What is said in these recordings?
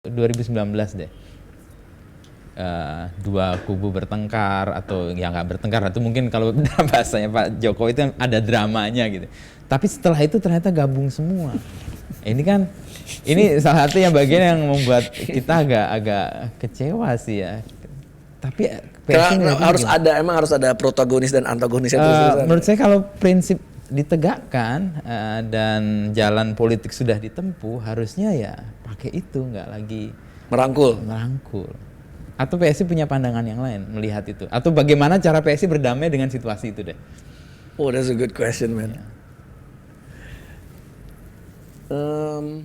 2019 deh. Dua kubu bertengkar atau ya nggak bertengkar, atau mungkin kalau bahasanya Pak Jokowi itu ada dramanya gitu. Tapi setelah itu ternyata gabung semua. Ini salah satu yang bagian yang membuat kita agak kecewa sih ya. Tapi harus ada protagonis dan antagonis itu. Menurut saya kalau prinsip ditegakkan dan jalan politik sudah ditempuh, harusnya ya pakai itu, nggak lagi merangkul. Atau PSI punya pandangan yang lain melihat itu? Atau bagaimana cara PSI berdamai dengan situasi itu deh? Oh, that's a good question, man. Yeah.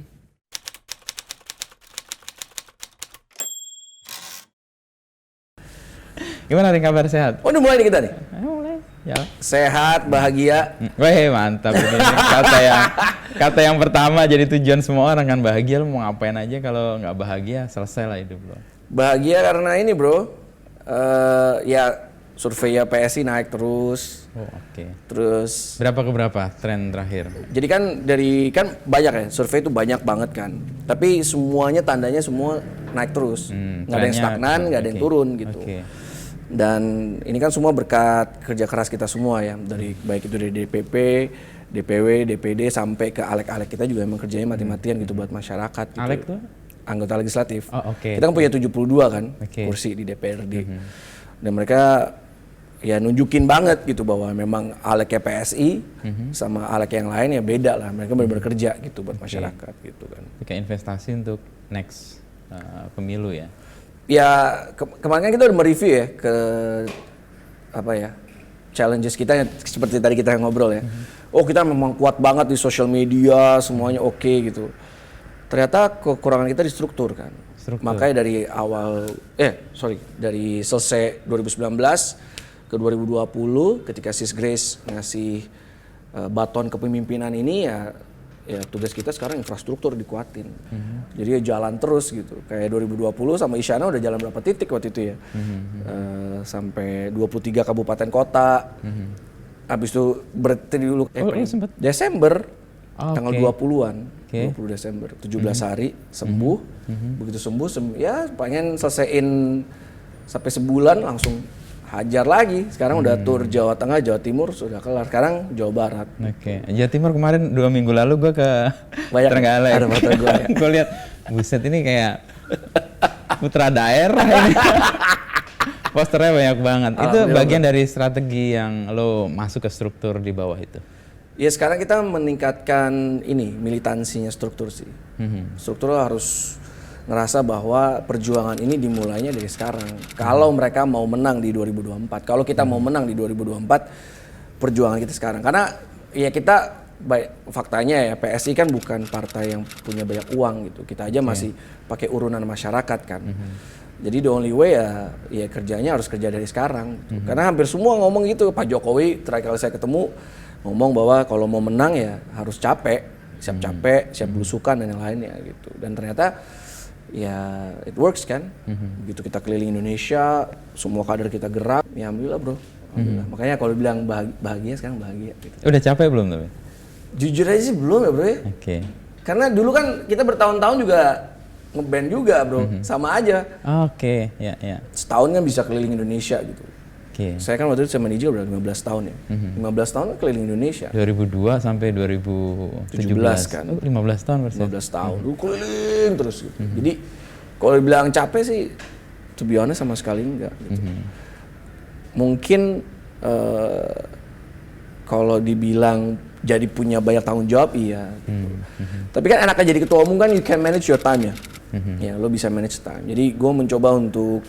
Gimana nih, kabar sehat? Oh, udah mulai nih kita nih? Mulai. Ya. Sehat, bahagia. Weh, mantap ini. Kata yang pertama jadi tujuan semua orang kan, bahagia. Lu mau ngapain aja, kalau nggak bahagia selesai lah hidup lo. Bahagia karena ini bro, ya survei PSI naik terus. Oh, oke. Terus berapa ke berapa tren terakhir? Jadi kan banyak ya, survei itu banyak banget kan. Tapi semuanya tandanya semua naik terus. Nggak ada yang stagnan, nggak ada yang turun gitu. Dan ini kan semua berkat kerja keras kita semua ya, baik itu dari DPP, DPW, DPD sampai ke alek-alek kita juga emang kerjanya mati-matian gitu buat masyarakat gitu. Alek tuh? Anggota legislatif. Oh, okay. Kita kan punya 72 kan kursi di DPRD. Dan mereka ya nunjukin banget gitu bahwa memang aleknya PSI sama alek yang lain ya beda lah. Mereka benar-benar kerja gitu buat masyarakat gitu kan. Kayak investasi untuk next pemilu ya. Ya kemarin kan kita udah mereview ya ke challenges kita yang seperti tadi kita ngobrol ya. Oh, kita memang kuat banget di social media, semuanya oke gitu. Ternyata kekurangan kita di struktur kan. Makanya dari selesai 2019 ke 2020 ketika Sis Grace ngasih baton kepemimpinan ini ya tugas kita sekarang infrastruktur dikuatin. Jadi ya jalan terus gitu. Kayak 2020 sama Isyana udah jalan berapa titik waktu itu ya. Sampai 23 kabupaten kota. Habis itu berhenti dulu Desember. Tanggal 20-an, 20 Desember, 17 hari sembuh, begitu sembuh, ya pengen selesaiin sampai sebulan langsung hajar lagi. Sekarang udah tur Jawa Tengah, Jawa Timur sudah kelar. Sekarang Jawa Barat. Oke. Jawa Timur kemarin 2 minggu lalu gue ke Trenggalek. Ada foto gue. Gue lihat, buset ini kayak putra daerah ini. Posternya banyak banget. Itu bagian dari strategi yang lo masuk ke struktur di bawah itu. Ya sekarang kita meningkatkan militansinya struktur sih. Struktur harus ngerasa bahwa perjuangan ini dimulainya dari sekarang. Kalau mereka mau menang di 2024, kalau kita mau menang di 2024, perjuangan kita sekarang. Karena ya kita faktanya ya PSI kan bukan partai yang punya banyak uang gitu. Kita aja masih pakai urunan masyarakat kan. Jadi the only way ya kerjanya harus kerja dari sekarang. Karena hampir semua ngomong gitu. Pak Jokowi terakhir kali saya ketemu ngomong bahwa kalau mau menang ya harus capek, siap capek, siap belusukan dan yang lainnya gitu. Dan ternyata ya it works kan. Begitu kita keliling Indonesia, semua kader kita gerak, ya alhamdulillah bro. Alhamdulillah. Makanya kalau bilang bahagia sekarang bahagia gitu. Udah capek belum tapi? Jujur aja sih belum ya bro ya. Karena dulu kan kita bertahun-tahun juga ngeband juga bro, sama aja. Ya. Setahun kan bisa keliling Indonesia gitu. Saya kan waktu itu sama DJ udah 15 tahun ya. 15 tahun kan keliling Indonesia. 2002 sampai 2017 kan. 15 tahun berarti. 15 tahun. Lu keliling terus gitu. Jadi kalau dibilang capek sih to be honest sama sekali enggak gitu. Mungkin kalau dibilang jadi punya banyak tanggung jawab iya gitu. Tapi kan enaknya jadi ketua umum kan you can manage your time ya. Ya lo bisa manage time. Jadi gue mencoba untuk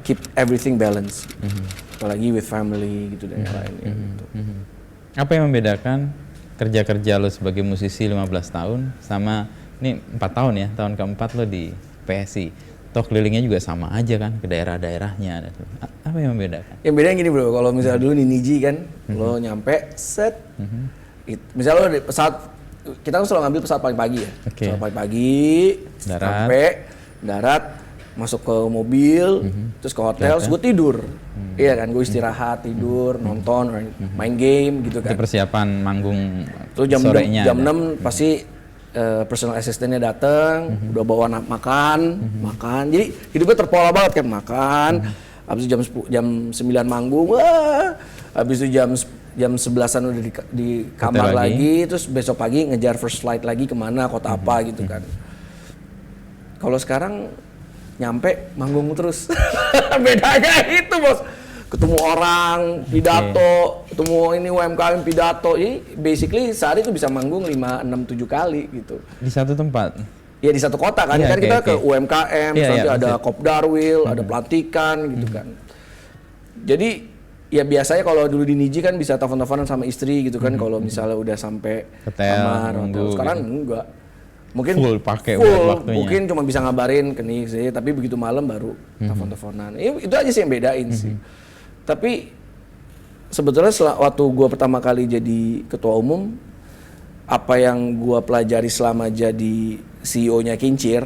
keep everything balance, apalagi with family gitu dan yang lainnya. Gitu. Apa yang membedakan kerja lo sebagai musisi 15 tahun sama ini 4 tahun ya, tahun keempat lo di PSI? Toh kelilingnya juga sama aja kan ke daerah-daerahnya. Apa yang membedakan? Yang bedanya gini bro, kalau misalnya dulu di Niji kan, lo nyampe set, misalnya lo di pesawat, kita kan selalu ngambil pesawat paling pagi ya, pesawat paling pagi, sampai darat. Masuk ke mobil, terus ke hotel, terus gue tidur. Iya kan, gue istirahat, tidur, nonton, main game gitu kan. Itu persiapan manggung terus sorenya. Jam 6 pasti personal assistant-nya datang, udah bawa makan. Jadi hidupnya terpola banget kan, makan. Habis itu jam 9 manggung, wah. Habis itu jam 11-an udah di kamar lagi, terus besok pagi ngejar first flight lagi kemana, kota apa gitu kan. Kalau sekarang nyampe manggung terus. Bedanya itu, Bos. Ketemu orang, pidato, ketemu ini UMKM pidato. Jadi basically sehari itu bisa manggung 5, 6, 7 kali gitu. Di satu tempat? Ya di satu kota kan, kan kita ke UMKM, nanti ada Kopdarwil, ada pelantikan gitu kan. Jadi ya biasanya kalau dulu di Niji kan bisa telepon-teleponan sama istri gitu kan, kalau misalnya udah sampai kamar. Sekarang gitu. Enggak. Mungkin full pakai buat waktunya. Mungkin cuma bisa ngabarin ke Nik sih, tapi begitu malam baru telepon-teleponan. Itu aja sih yang bedain sih. Tapi sebetulnya waktu gue pertama kali jadi ketua umum, apa yang gue pelajari selama jadi CEO-nya Kincir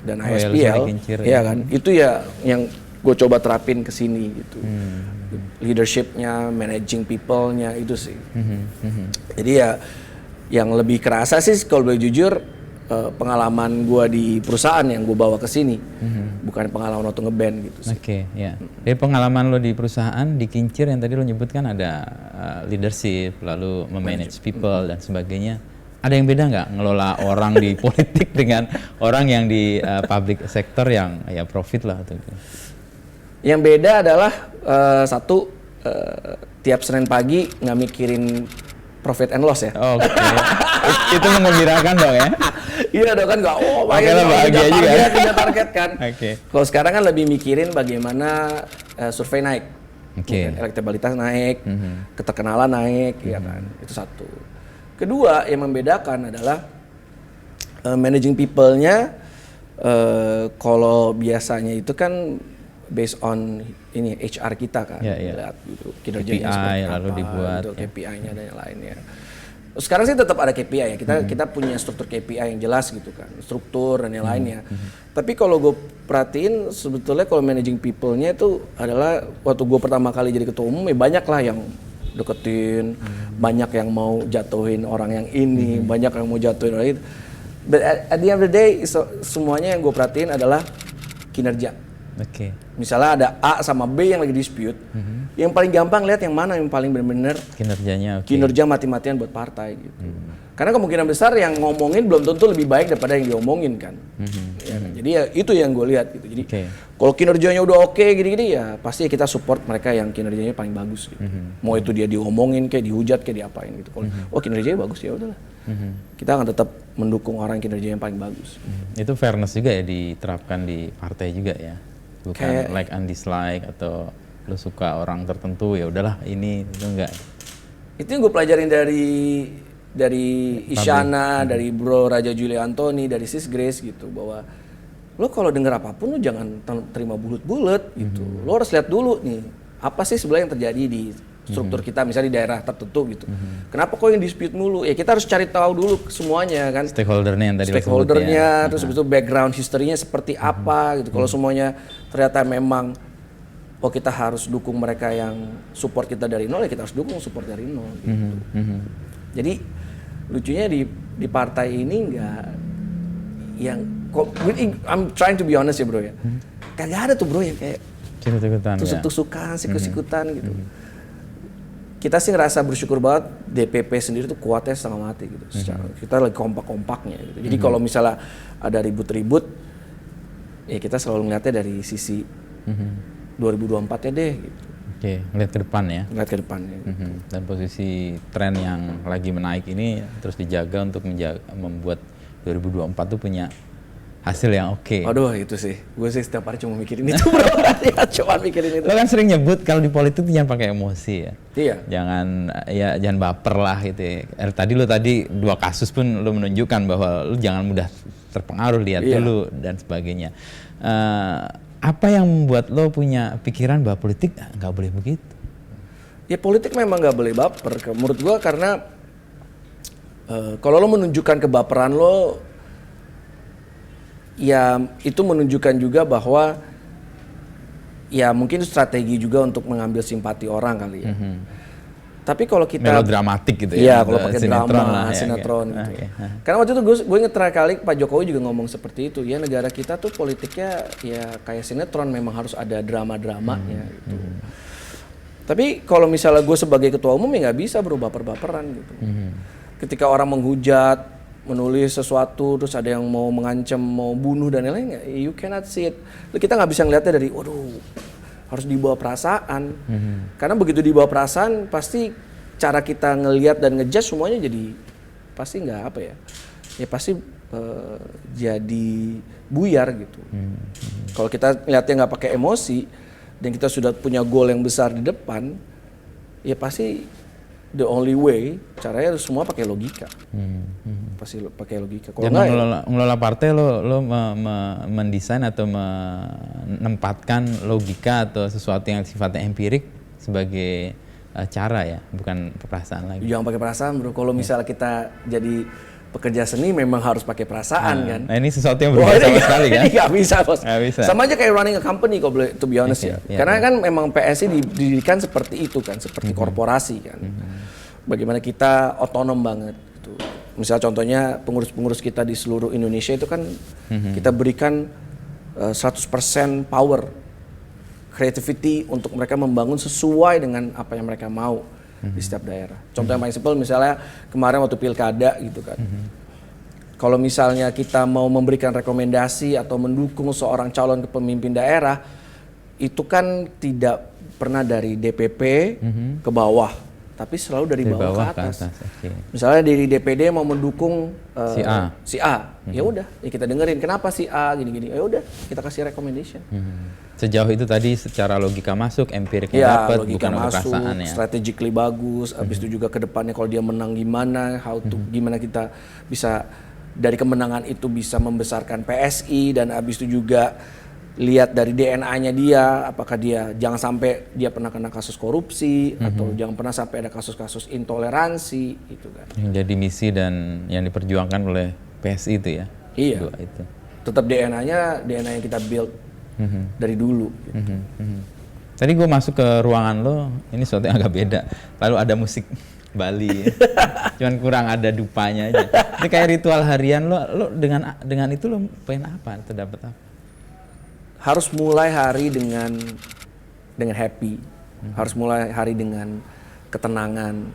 dan ISPL, ya kan, itu ya yang gue coba terapin ke sini gitu. Leadership-nya, managing people-nya itu sih. Jadi ya yang lebih kerasa sih kalau boleh jujur, pengalaman gue di perusahaan yang gue bawa ke sini, bukan pengalaman waktu ngeband gitu sih. Oke, ya. Jadi pengalaman lo di perusahaan, di Kincir yang tadi lo nyebutkan ada leadership, lalu memanage people dan sebagainya. Ada yang beda nggak ngelola orang di politik dengan orang yang di public sector yang ya profit lah atau gitu? Yang beda adalah satu, tiap Senin pagi nggak mikirin profit and loss ya. Oke. Itu mengembirakan dong ya. Iya dong kan, nggak bahagia juga. Punya target kan. Oke. Kalau sekarang kan lebih mikirin bagaimana survei naik, elektabilitas naik, keterkenalan naik, ya kan. Itu satu. Kedua yang membedakan adalah managing people-nya. Kalau biasanya itu kan based on ini HR kita kan, lihat gitu kinerjanya KPI lalu apa, dibuat gitu, KPI-nya dan yang lainnya. Sekarang sih tetap ada KPI ya, kita punya struktur KPI yang jelas gitu kan, struktur dan yang lainnya. Tapi kalau gue perhatiin sebetulnya kalau managing people-nya itu adalah waktu gue pertama kali jadi ketua umum ya banyak lah yang deketin, banyak yang mau jatuhin orang yang ini, banyak yang mau jatuhin orang itu. But at the end of the day semuanya yang gue perhatiin adalah kinerja. Misalnya ada A sama B yang lagi dispute, yang paling gampang lihat yang mana yang paling benar-benar kinerjanya, kinerja mati-matian buat partai gitu. Karena kemungkinan besar yang ngomongin belum tentu lebih baik daripada yang diomongin kan. Ya, jadi ya itu yang gue lihat gitu. Jadi kalau kinerjanya udah oke gini-gini ya pasti kita support mereka yang kinerjanya paling bagus gitu. Mau itu dia diomongin kayak dihujat kayak diapain gitu. Kalau kinerjanya bagus ya udahlah. Kita akan tetap mendukung orang kinerjanya yang paling bagus. Itu fairness juga ya diterapkan di partai juga ya. Bukan kayak like and dislike atau lo suka orang tertentu ya udahlah ini itu enggak. Itu yang gue pelajarin dari Isyana, dari Bro Raja Juli Antoni, dari Sis Grace gitu, bahwa lo kalau denger apapun lo jangan terima bulut-bulut gitu. Lo harus lihat dulu nih apa sih sebenarnya yang terjadi di struktur kita misalnya di daerah tertentu gitu. Kenapa kok yang dispute mulu? Ya kita harus cari tahu dulu semuanya kan. Stakeholdernya yang tadi Stakeholdernya, terus habis itu background historinya seperti apa gitu. Kalau semuanya ternyata memang kita harus dukung mereka yang support kita dari nol, ya kita harus dukung support dari nol gitu. Jadi lucunya di partai ini enggak yang I'm trying to be honest ya bro ya. Kagak ada tuh bro yang kayak tusuk-tusukan, sikut-sikutan gitu. Kita sih ngerasa bersyukur banget DPP sendiri tuh kuatnya setengah mati gitu. Kita lagi kompak-kompaknya gitu. Jadi kalau misalnya ada ribut-ribut, ya kita selalu ngeliatnya dari sisi 2024 ya deh gitu. Ngeliat ke depan ya. Ngeliat ke depannya. Gitu. Dan posisi tren yang lagi menaik ini terus dijaga untuk membuat 2024 tuh punya hasil yang oke. Aduh itu sih, gue sih setiap hari cuma mikirin itu bro. Cuma mikirin itu. Lo kan sering nyebut kalau di politik jangan pakai emosi ya. Iya. Jangan baper lah gitu ya. Tadi 2 kasus pun lo menunjukkan bahwa lo jangan mudah terpengaruh, lihat dulu dan sebagainya. Apa yang membuat lo punya pikiran bahwa politik nggak boleh begitu? Ya politik memang nggak boleh baper. Menurut gue karena kalau lo menunjukkan kebaperan lo, ya itu menunjukkan juga bahwa ya mungkin strategi juga untuk mengambil simpati orang kali ya. Tapi kalau kita melodramatik gitu iya, ya. kalau pakai Sinetron drama, lah, ya, sinetron kayak. gitu. Oke. Karena waktu itu gue inget terakhir kali Pak Jokowi juga ngomong seperti itu. Ya negara kita tuh politiknya ya kayak sinetron, memang harus ada drama-dramanya gitu. Tapi kalau misalnya gue sebagai ketua umum ya nggak bisa berubah baperan gitu. Ketika orang menghujat, menulis sesuatu, terus ada yang mau mengancam, mau bunuh dan lain-lain, you cannot see it. Kita nggak bisa ngeliatnya dari, waduh, harus dibawa perasaan. Karena begitu dibawa perasaan, pasti cara kita ngelihat dan ngejudge semuanya jadi pasti nggak apa ya, ya pasti jadi buyar gitu. Kalau kita ngeliatnya nggak pakai emosi dan kita sudah punya goal yang besar di depan, ya pasti the only way caranya semua pakai logika. Pasti pakai logika. Kalau ngelola partai lo mendesain atau menempatkan logika atau sesuatu yang sifatnya empirik sebagai cara ya, bukan perasaan lagi. Jangan pakai perasaan, bro. Kalau misalnya kita jadi pekerja seni memang harus pakai perasaan kan. Nah ini sesuatu yang berbeda sama sekali kan. Nggak bisa, bos. Nggak bisa. Sama aja kayak running a company kalau boleh, to be honest ya. Karena kan memang PSI didirikan seperti itu kan, seperti korporasi kan. Bagaimana kita otonom banget gitu. Misalnya contohnya pengurus-pengurus kita di seluruh Indonesia itu kan kita berikan 100% power, creativity untuk mereka membangun sesuai dengan apa yang mereka mau di setiap daerah. Contoh yang paling simpel misalnya kemarin waktu pilkada gitu kan. Kalau misalnya kita mau memberikan rekomendasi atau mendukung seorang calon kepemimpin daerah, itu kan tidak pernah dari DPP ke bawah, tapi selalu dari bawah ke atas. Okay. Misalnya dari DPD mau mendukung si A, ya udah, ya kita dengerin kenapa si A gini-gini, ya udah kita kasih recommendation. Sejauh itu tadi secara logika masuk, empiriknya Ya, dapat, logika bukan masuk, perasaan ya. strategically bagus, habis itu juga ke depannya kalau dia menang gimana, gimana kita bisa dari kemenangan itu bisa membesarkan PSI, dan habis itu juga lihat dari DNA-nya dia, apakah dia jangan sampai dia pernah kena kasus korupsi atau jangan pernah sampai ada kasus-kasus intoleransi gitu kan. Yang jadi misi dan yang diperjuangkan oleh PSI itu ya. Iya. Dua itu. Tetap DNA yang kita build dari dulu. Gitu. Tadi gue masuk ke ruangan lo, ini sesuatu yang agak beda. Lalu ada musik Bali, ya. Cuman kurang ada dupanya aja. Itu kayak ritual harian lo dengan itu lo pengen apa? Atau dapat apa? Harus mulai hari dengan happy, harus mulai hari dengan ketenangan.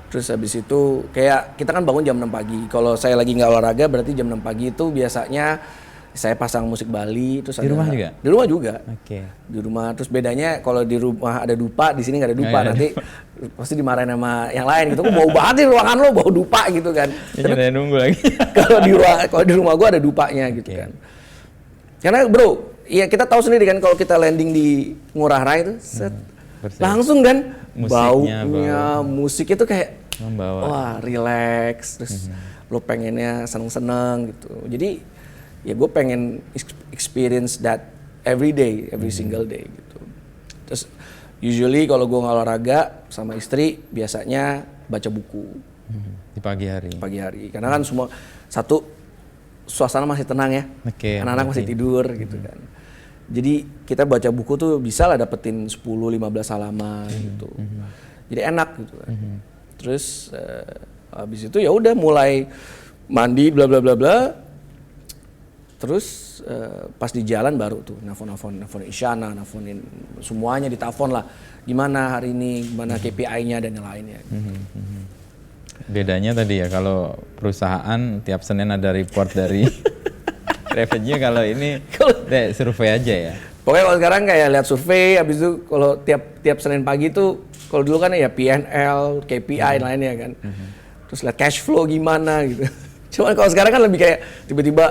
Terus habis itu kayak kita kan bangun jam 6 pagi. Kalau saya lagi nggak olahraga berarti jam 6 pagi itu biasanya saya pasang musik Bali. Terus di rumah juga? Di rumah juga. Oke. Di rumah. Terus bedanya kalau di rumah ada dupa, di sini nggak ada dupa. Nanti pasti dimarahin sama yang lain gitu. Bau banget di ruangan lo, bau dupa gitu kan. Tapi nunggu lagi. Kalau di rumah gua ada dupanya gitu kan. Karena bro, ya kita tahu sendiri kan kalau kita landing di Ngurah Rai itu, langsung kan baunya, musik itu kayak membawa. Wah, relax, terus lo pengennya seneng-seneng gitu. Jadi ya gue pengen experience that every day, every single day gitu. Terus usually kalau gue nggak olahraga sama istri biasanya baca buku di pagi hari. Pagi hari, karena kan semua satu suasana masih tenang ya, anak-anak masih tidur gitu kan. Jadi kita baca buku tuh bisa lah dapetin 10-15 halaman gitu. Jadi enak gitu kan. Terus habis itu ya udah mulai mandi bla bla bla bla. Terus pas di jalan baru tuh nelfon Isyana, nelfonin semuanya, ditelepon lah. Gimana hari ini, gimana KPI-nya dan yang lainnya. Bedanya tadi ya, kalau perusahaan tiap Senin ada report dari revenue, kalau ini survei aja ya. Pokoknya kalau sekarang kayak lihat survei, habis itu kalau tiap Senin pagi itu kalau dulu kan ya PNL, KPI lainnya kan. Terus lihat cash flow gimana gitu. Cuman kalau sekarang kan lebih kayak tiba-tiba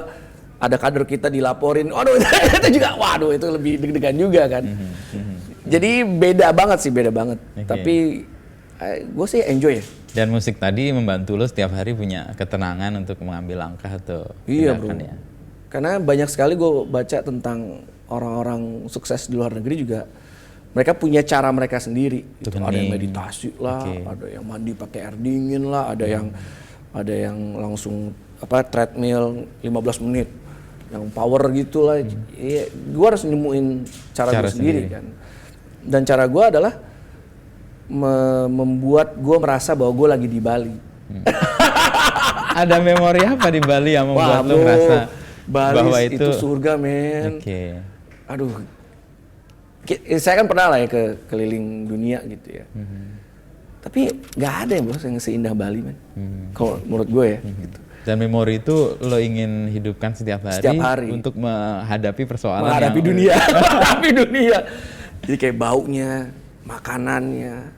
ada kader kita dilaporin, waduh itu juga, waduh itu lebih deg-degan juga kan. Jadi beda banget. Tapi gue sih enjoy ya. Dan musik tadi membantu lo setiap hari punya ketenangan untuk mengambil langkah atau tindakan ya. Karena banyak sekali gue baca tentang orang-orang sukses di luar negeri juga, mereka punya cara mereka sendiri. Gitu. Ada yang meditasi lah, ada yang mandi pakai air dingin lah, ada yang langsung treadmill 15 menit, yang power gitu lah. Gue harus nemuin cara gue sendiri kan. Dan cara gue adalah membuat gue merasa bahwa gue lagi di Bali. Ada memori apa di Bali yang membuat lo bro, merasa Bali bahwa itu surga, men. Oke. Aduh, saya kan pernah lah ya ke keliling dunia gitu ya. Tapi nggak ada yang bro yang seindah Bali, men. Kalau menurut gue ya. Gitu. Dan memori itu lo ingin hidupkan setiap hari untuk menghadapi persoalan menghadapi dunia. Menghadapi dunia. Jadi kayak baunya, makanannya,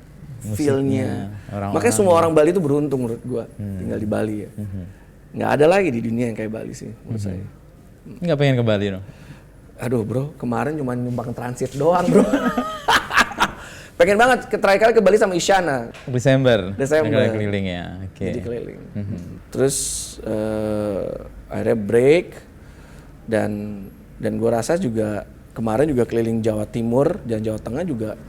feel-nya. Makanya semua orang Bali itu beruntung menurut gua tinggal di Bali ya. Nggak ada lagi di dunia yang kayak Bali sih menurut saya. Nggak pengen ke Bali no? Aduh bro, kemarin cuma nyumbang transit doang bro. Pengen banget terakhir kali ke Bali sama Isyana. Desember. Keliling ya. Oke. Jadi keliling. Terus akhirnya break dan gua rasa juga kemarin juga keliling Jawa Timur dan Jawa Tengah juga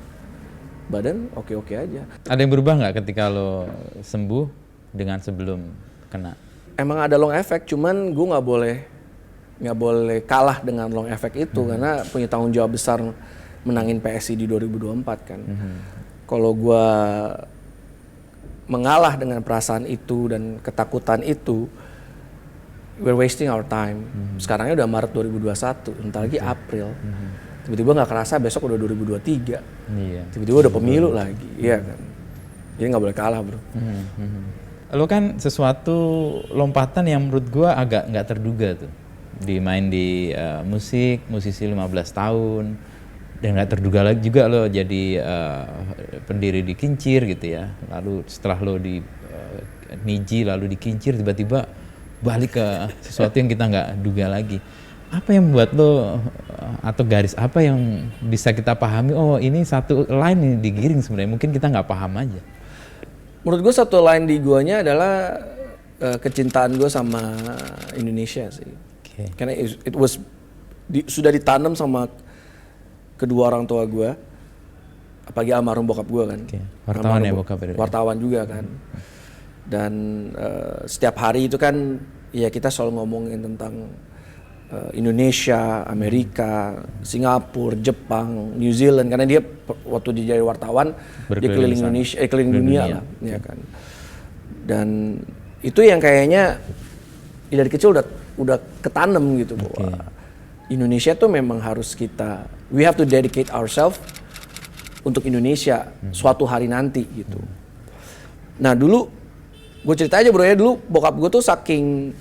badan oke-oke aja. Ada yang berubah nggak ketika lo sembuh dengan sebelum kena? Emang ada long effect, cuman gue nggak boleh kalah dengan long effect itu karena punya tanggung jawab besar menangin PSI di 2024 kan. Kalau gue mengalah dengan perasaan itu dan ketakutan itu, we're wasting our time. Sekarangnya udah Maret 2021, entar lagi April. Tiba-tiba nggak kerasa besok udah 2023. Iya. Tiba-tiba udah pemilu lagi, iya kan. Jadi nggak boleh kalah bro. Lo kan sesuatu lompatan yang menurut gua agak nggak terduga tuh. Main di musisi 15 tahun. Dan nggak terduga lagi juga lo jadi pendiri di Kincir gitu ya. Lalu setelah lo di Niji lalu di Kincir tiba-tiba balik ke sesuatu yang kita nggak duga lagi. Apa yang membuat lo atau garis apa yang bisa kita pahami? Oh ini satu line ini digiring sebenarnya mungkin kita nggak paham aja. Menurut gue satu line di guanya adalah kecintaan gue sama Indonesia sih. Okay. Karena it was sudah ditanam sama kedua orang tua gue, apalagi almarhum bokap gue kan. Okay. Wartawan ya bokap. Wartawan juga kan. Dan setiap hari itu kan ya kita selalu ngomongin tentang Indonesia, Amerika, Singapura, Jepang, New Zealand karena dia waktu dia jadi wartawan dia keliling Indonesia, keliling dunia lah, ya kan. Dan itu yang kayaknya dari kecil udah ketanam gitu bahwa Indonesia tuh memang harus we have to dedicate ourselves untuk Indonesia suatu hari nanti gitu. Nah dulu gue cerita aja bro ya, dulu bokap gue tuh saking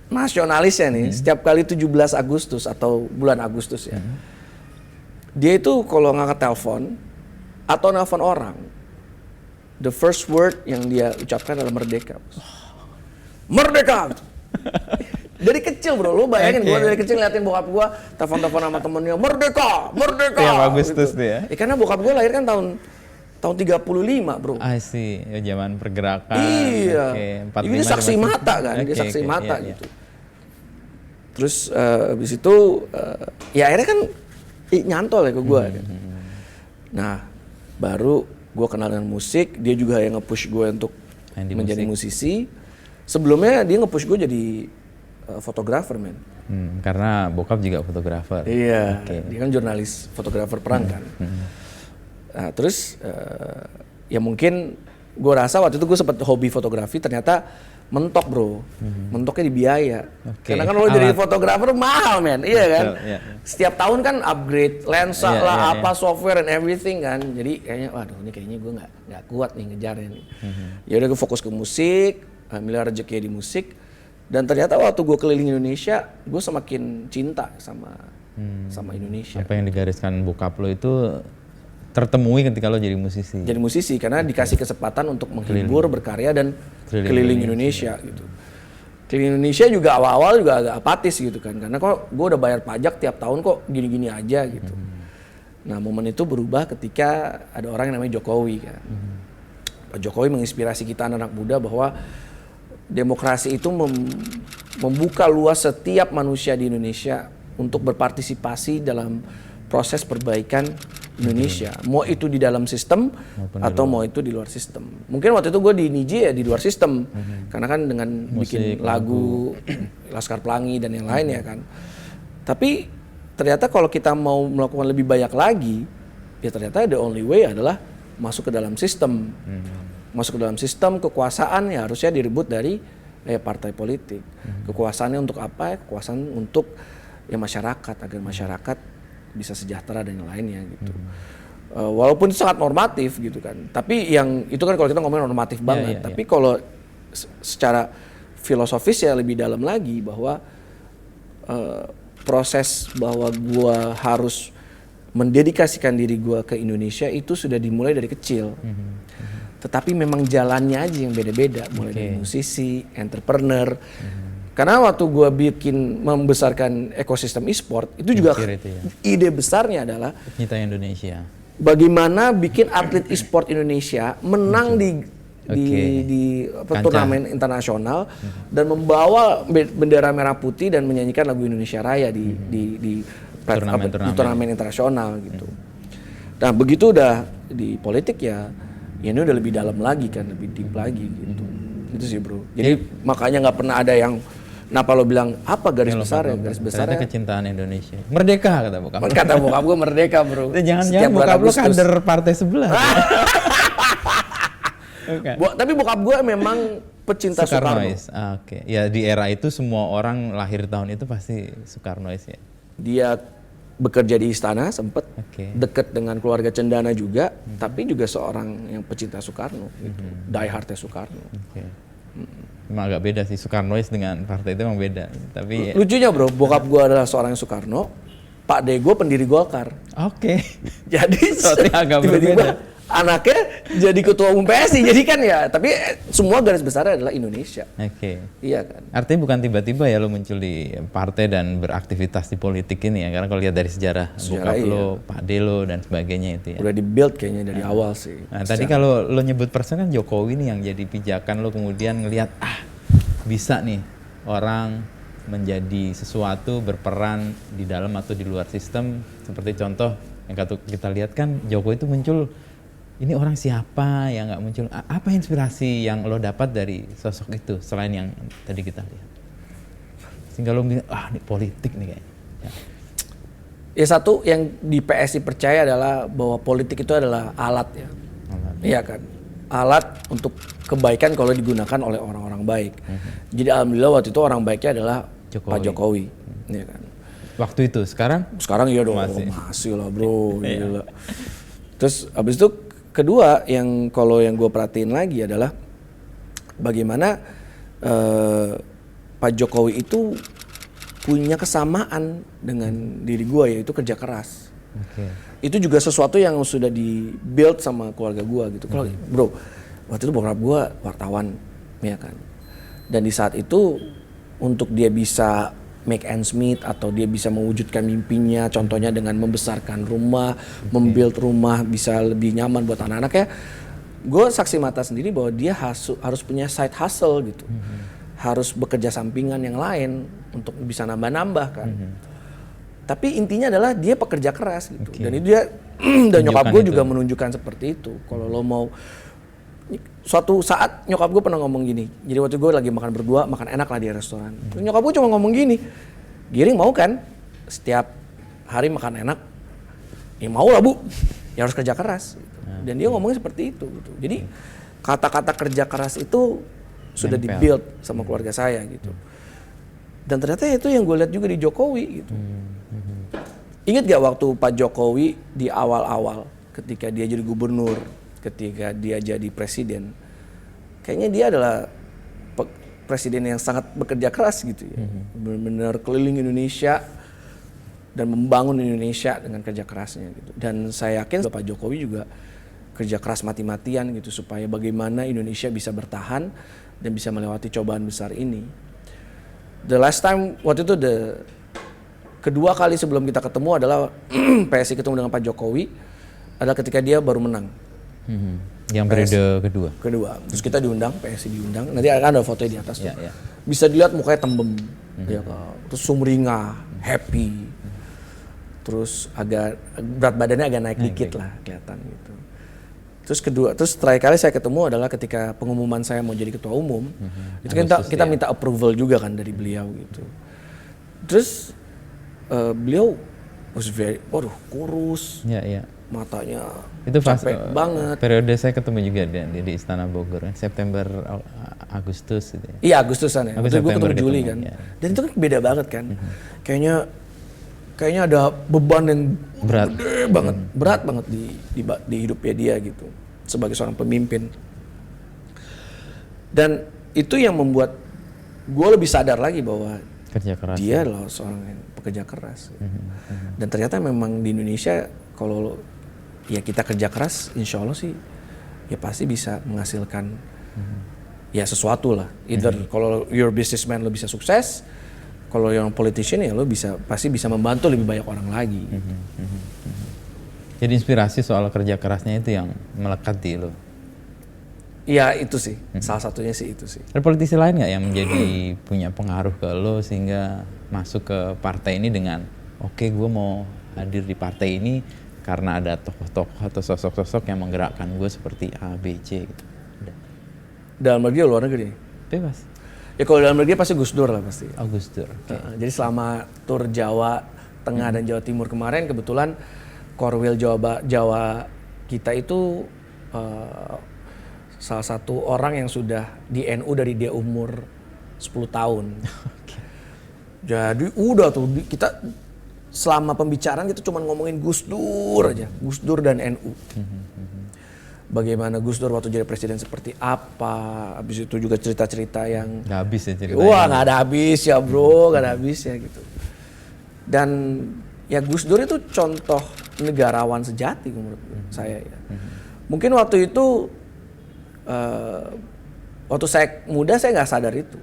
nasionalisnya nih, setiap kali 17 Agustus atau bulan Agustus ya, dia itu kalau ngangkat telepon atau nelfon orang, the first word yang dia ucapkan adalah merdeka. Merdeka! Dari kecil bro, lu bayangin gue dari kecil ngeliatin bokap gue telepon-telepon sama temennya, merdeka, merdeka! Yang Agustus gitu. Tuh ya? Karena bokap gue lahir kan tahun 35 bro. I see, ya, zaman pergerakan. Iya, ini saksi mata kan, dia saksi mata gitu. Terus habis itu ya akhirnya kan nyantol ya ke gue kan. Nah baru gue kenal dengan musik, dia juga yang nge-push gue untuk menjadi musisi. Sebelumnya dia nge-push gue jadi fotografer men. Karena bokap juga fotografer. Iya, dia kan jurnalis, fotografer perang kan. Nah, terus ya mungkin gue rasa waktu itu gue sempat hobi fotografi, ternyata mentok bro, mentoknya di biaya. Karena kan lo jadi fotografer mahal men, iya kan. Setiap tahun kan upgrade lensa lah, software and everything kan. Jadi kayaknya, waduh ini kayaknya gue nggak kuat nih ngejarnya nih. Ya udah gue fokus ke musik, ambil rezeki di musik. Dan ternyata waktu gue keliling Indonesia, gue semakin cinta sama Indonesia. Apa yang digariskan bokap lo itu tertemui ketika lo jadi musisi. Jadi musisi karena dikasih kesempatan untuk menghibur, berkarya dan keliling Indonesia gitu. Keliling Indonesia juga awal-awal juga agak apatis gitu kan. Karena kok gue udah bayar pajak tiap tahun kok gini-gini aja gitu. Nah momen itu berubah ketika ada orang yang namanya Jokowi kan. Pak Jokowi menginspirasi kita anak muda bahwa demokrasi itu membuka luas setiap manusia di Indonesia untuk berpartisipasi dalam proses perbaikan Indonesia. Mau itu di dalam sistem atau mau itu di luar sistem. Mungkin waktu itu gue di Niji ya di luar sistem. Karena kan dengan bikin lagu Laskar Pelangi dan yang lain ya kan. Tapi ternyata kalau kita mau melakukan lebih banyak lagi, ya ternyata the only way adalah masuk ke dalam sistem. Masuk ke dalam sistem kekuasaan ya harusnya direbut dari partai politik. Kekuasaannya untuk apa? Kekuasaan untuk ya masyarakat, agar masyarakat bisa sejahtera dan yang lainnya gitu. Walaupun itu sangat normatif gitu kan. Tapi yang itu kan kalau kita ngomongin normatif banget. Tapi kalau secara filosofis ya lebih dalam lagi bahwa proses bahwa gua harus mendedikasikan diri gua ke Indonesia itu sudah dimulai dari kecil. Tetapi memang jalannya aja yang beda-beda, mulai dari musisi, entrepreneur. Karena waktu gua bikin membesarkan ekosistem e-sport itu juga ide besarnya adalah kita Indonesia. Bagaimana bikin atlet e-sport Indonesia menang di turnamen internasional dan membawa bendera merah putih dan menyanyikan lagu Indonesia Raya di turnamen internasional gitu. Nah begitu udah di politik ya ini udah lebih dalam lagi kan, lebih deep lagi gitu. Itu sih bro. Jadi makanya nggak pernah ada yang kenapa lo bilang apa garis besar ya? Garis besar ternyata kecintaan Indonesia. Merdeka kata bokap. Kata bokap gue merdeka bro. Jangan-jangan bokap lo kader partai sebelah. Tapi bokap gue memang pecinta Soekarno. Oke. Ya di era itu semua orang lahir tahun itu pasti Soekarnois ya. Dia bekerja di istana sempet, deket dengan keluarga Cendana juga, tapi juga seorang yang pecinta Soekarno, gitu. Die hardnya Soekarno. Emang agak beda sih Soekarnois dengan partai itu emang beda. Tapi lucunya bro, bokap gue adalah seorang Soekarno, Pak De gue pendiri Golkar. Jadi tiba-tiba anaknya jadi ketua umum PSI, jadi kan ya, tapi semua garis besarnya adalah Indonesia. Iya kan. Artinya bukan tiba-tiba ya lo muncul di partai dan beraktivitas di politik ini ya, karena kalau lihat dari sejarah bokap lo, Pak De lo dan sebagainya itu ya. Udah di-build kayaknya dari awal sih. Nah tadi kalau lo nyebut persen kan Jokowi nih yang jadi pijakan lo, kemudian ngelihat bisa nih orang menjadi sesuatu, berperan di dalam atau di luar sistem. Seperti contoh yang kita lihat kan Jokowi itu muncul, ini orang siapa yang nggak muncul? Apa inspirasi yang lo dapat dari sosok itu selain yang tadi kita lihat? Sehingga lo bilang, ini politik nih kayaknya. Ya satu yang di PSI percaya adalah bahwa politik itu adalah alat ya. Iya kan? Alat untuk kebaikan kalau digunakan oleh orang-orang baik. Jadi alhamdulillah waktu itu orang baiknya adalah Pak Jokowi. Iya kan? Waktu itu, sekarang? Sekarang iya dong, masih lah bro. Gila. Terus abis itu kedua yang kalau yang gue perhatiin lagi adalah bagaimana Pak Jokowi itu punya kesamaan dengan diri gue, yaitu kerja keras. Itu juga sesuatu yang sudah di-build sama keluarga gue gitu. Kalau bro, waktu itu bokap gue wartawan, ya kan. Dan di saat itu untuk dia bisa make ends meet atau dia bisa mewujudkan mimpinya, contohnya dengan membesarkan rumah, membuild rumah bisa lebih nyaman buat anak-anaknya. Gue saksi mata sendiri bahwa dia harus punya side hustle gitu, harus bekerja sampingan yang lain untuk bisa nambah-nambah kan. Tapi intinya adalah dia pekerja keras gitu, dan itu dia dan nyokap gue juga menunjukkan seperti itu. Kalau lo mau, suatu saat nyokap gue pernah ngomong gini, jadi waktu gue lagi makan berdua, makan enak lah di restoran. Nyokap gue cuma ngomong gini, Giring mau kan setiap hari makan enak? Ya mau lah bu, ya harus kerja keras. Gitu. Dan dia ngomongnya seperti itu. Gitu. Jadi kata-kata kerja keras itu sudah di-build sama keluarga saya gitu. Dan ternyata itu yang gue lihat juga di Jokowi gitu. Ingat gak waktu Pak Jokowi di awal-awal ketika dia jadi gubernur, ketika dia jadi presiden, kayaknya dia adalah presiden yang sangat bekerja keras gitu ya, benar-benar keliling Indonesia dan membangun Indonesia dengan kerja kerasnya gitu. Dan saya yakin Pak Jokowi juga kerja keras mati-matian gitu supaya bagaimana Indonesia bisa bertahan dan bisa melewati cobaan besar ini. The last time waktu itu kedua kali sebelum kita ketemu adalah PSI ketemu dengan Pak Jokowi adalah ketika dia baru menang. Yang periode kedua. Terus kita diundang, PSI diundang. Nanti akan ada fotonya di atas tuh. Bisa dilihat mukanya tembem, ya, terus sumringah, happy. Terus agak berat badannya agak naik dikit lah kelihatan gitu. Terus terakhir kali saya ketemu adalah ketika pengumuman saya mau jadi ketua umum. Itu kan kita minta approval juga kan dari beliau gitu. Terus beliau waduh kurus, Ya, ya. matanya Itu pas capek banget. periode saya ketemu juga di Istana Bogor, September Agustus gitu ya. Iya Agustusan ya, Aku waktu gue September ketemu Juli ketemu, kan. ya. Dan itu kan beda banget kan. Kayaknya ada beban yang Berat. gede banget, berat banget di hidupnya dia gitu sebagai seorang pemimpin. Dan itu yang membuat gue lebih sadar lagi bahwa Kerja keras. dia adalah seorang yang pekerja keras. Dan ternyata memang di Indonesia kalau ya kita kerja keras, insya Allah sih ya pasti bisa menghasilkan ya sesuatu lah. Either kalau you're businessman lo bisa sukses, kalau yang politician ya lo pasti bisa membantu lebih banyak orang lagi. Jadi inspirasi soal kerja kerasnya itu yang melekat di lo. Iya itu sih, salah satunya sih itu sih. Ada politisi lain nggak yang menjadi punya pengaruh ke lo sehingga masuk ke partai ini dengan oke, gue mau hadir di partai ini karena ada tokoh-tokoh atau sosok-sosok yang menggerakkan gue seperti A, B, C gitu. Udah. Dalam negeri atau luar negeri? Bebas. Ya kalau dalam negeri pasti Gus Dur lah pasti. Gus Dur. Jadi selama tur Jawa Tengah dan Jawa Timur kemarin kebetulan Korwil Jawa kita itu salah satu orang yang sudah di NU dari dia umur 10 tahun. Jadi udah tuh kita selama pembicaraan kita cuma ngomongin Gus Dur aja, Gus Dur dan NU. Bagaimana Gus Dur waktu jadi presiden seperti apa, habis itu juga cerita-cerita yang Nggak habis ya ceritanya. wah nggak ada habis ya bro, nggak ada habis ya gitu. Dan ya Gus Dur itu contoh negarawan sejati menurut saya ya. Mungkin waktu itu waktu saya muda saya nggak sadar itu.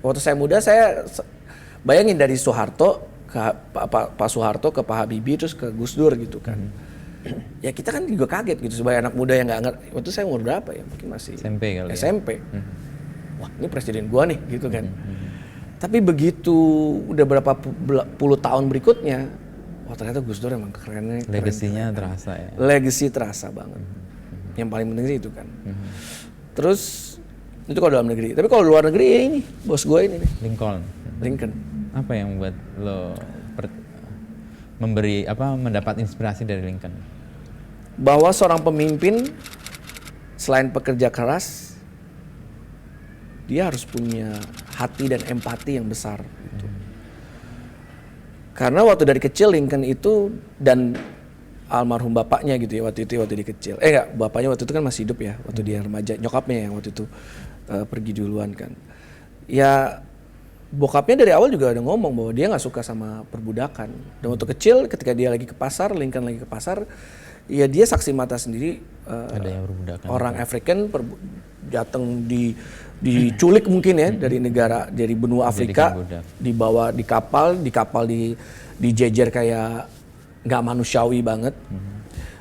Waktu saya muda saya bayangin dari Soeharto ke Pak Soeharto ke Pak Habibie terus ke Gus Dur gitu kan. Ya kita kan juga kaget gitu sebagai anak muda yang nggak ngerti. Waktu saya umur berapa ya? Mungkin masih SMP kali ya. SMP. Wah ini presiden gua nih gitu kan. Tapi begitu udah berapa puluh tahun berikutnya, wah ternyata Gus Dur emang kerennya. Legasinya terasa ya. Legacy terasa banget. Yang paling penting sih itu kan. Terus itu kalau dalam negeri. Tapi kalau luar negeri ya ini bos gue ini nih. Lincoln. Apa yang membuat lo mendapat inspirasi dari Lincoln? Bahwa seorang pemimpin selain pekerja keras, dia harus punya hati dan empati yang besar. Gitu. Karena waktu dari kecil Lincoln itu dan almarhum bapaknya gitu ya waktu dia kecil. Bapaknya waktu itu kan masih hidup ya waktu dia remaja. Nyokapnya yang waktu itu pergi duluan kan. Ya bokapnya dari awal juga udah ngomong bahwa dia nggak suka sama perbudakan. Dan waktu kecil ketika dia lagi ke pasar, Lincoln lagi ke pasar, ya dia saksi mata sendiri ada yang perbudakan. Orang African datang diculik mungkin ya dari benua Afrika, dibawa di kapal dijejer kayak nggak manusiawi banget.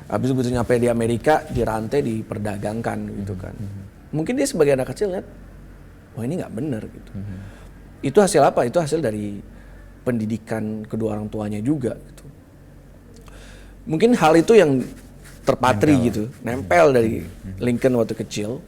Habis itu begitu nyampe di Amerika dirantai diperdagangkan gitu kan. Mungkin dia sebagai anak kecil lihat, wah ini nggak benar gitu. Itu hasil apa? Itu hasil dari pendidikan kedua orang tuanya juga gitu. Mungkin hal itu yang terpatri nempel dari Lincoln waktu kecil.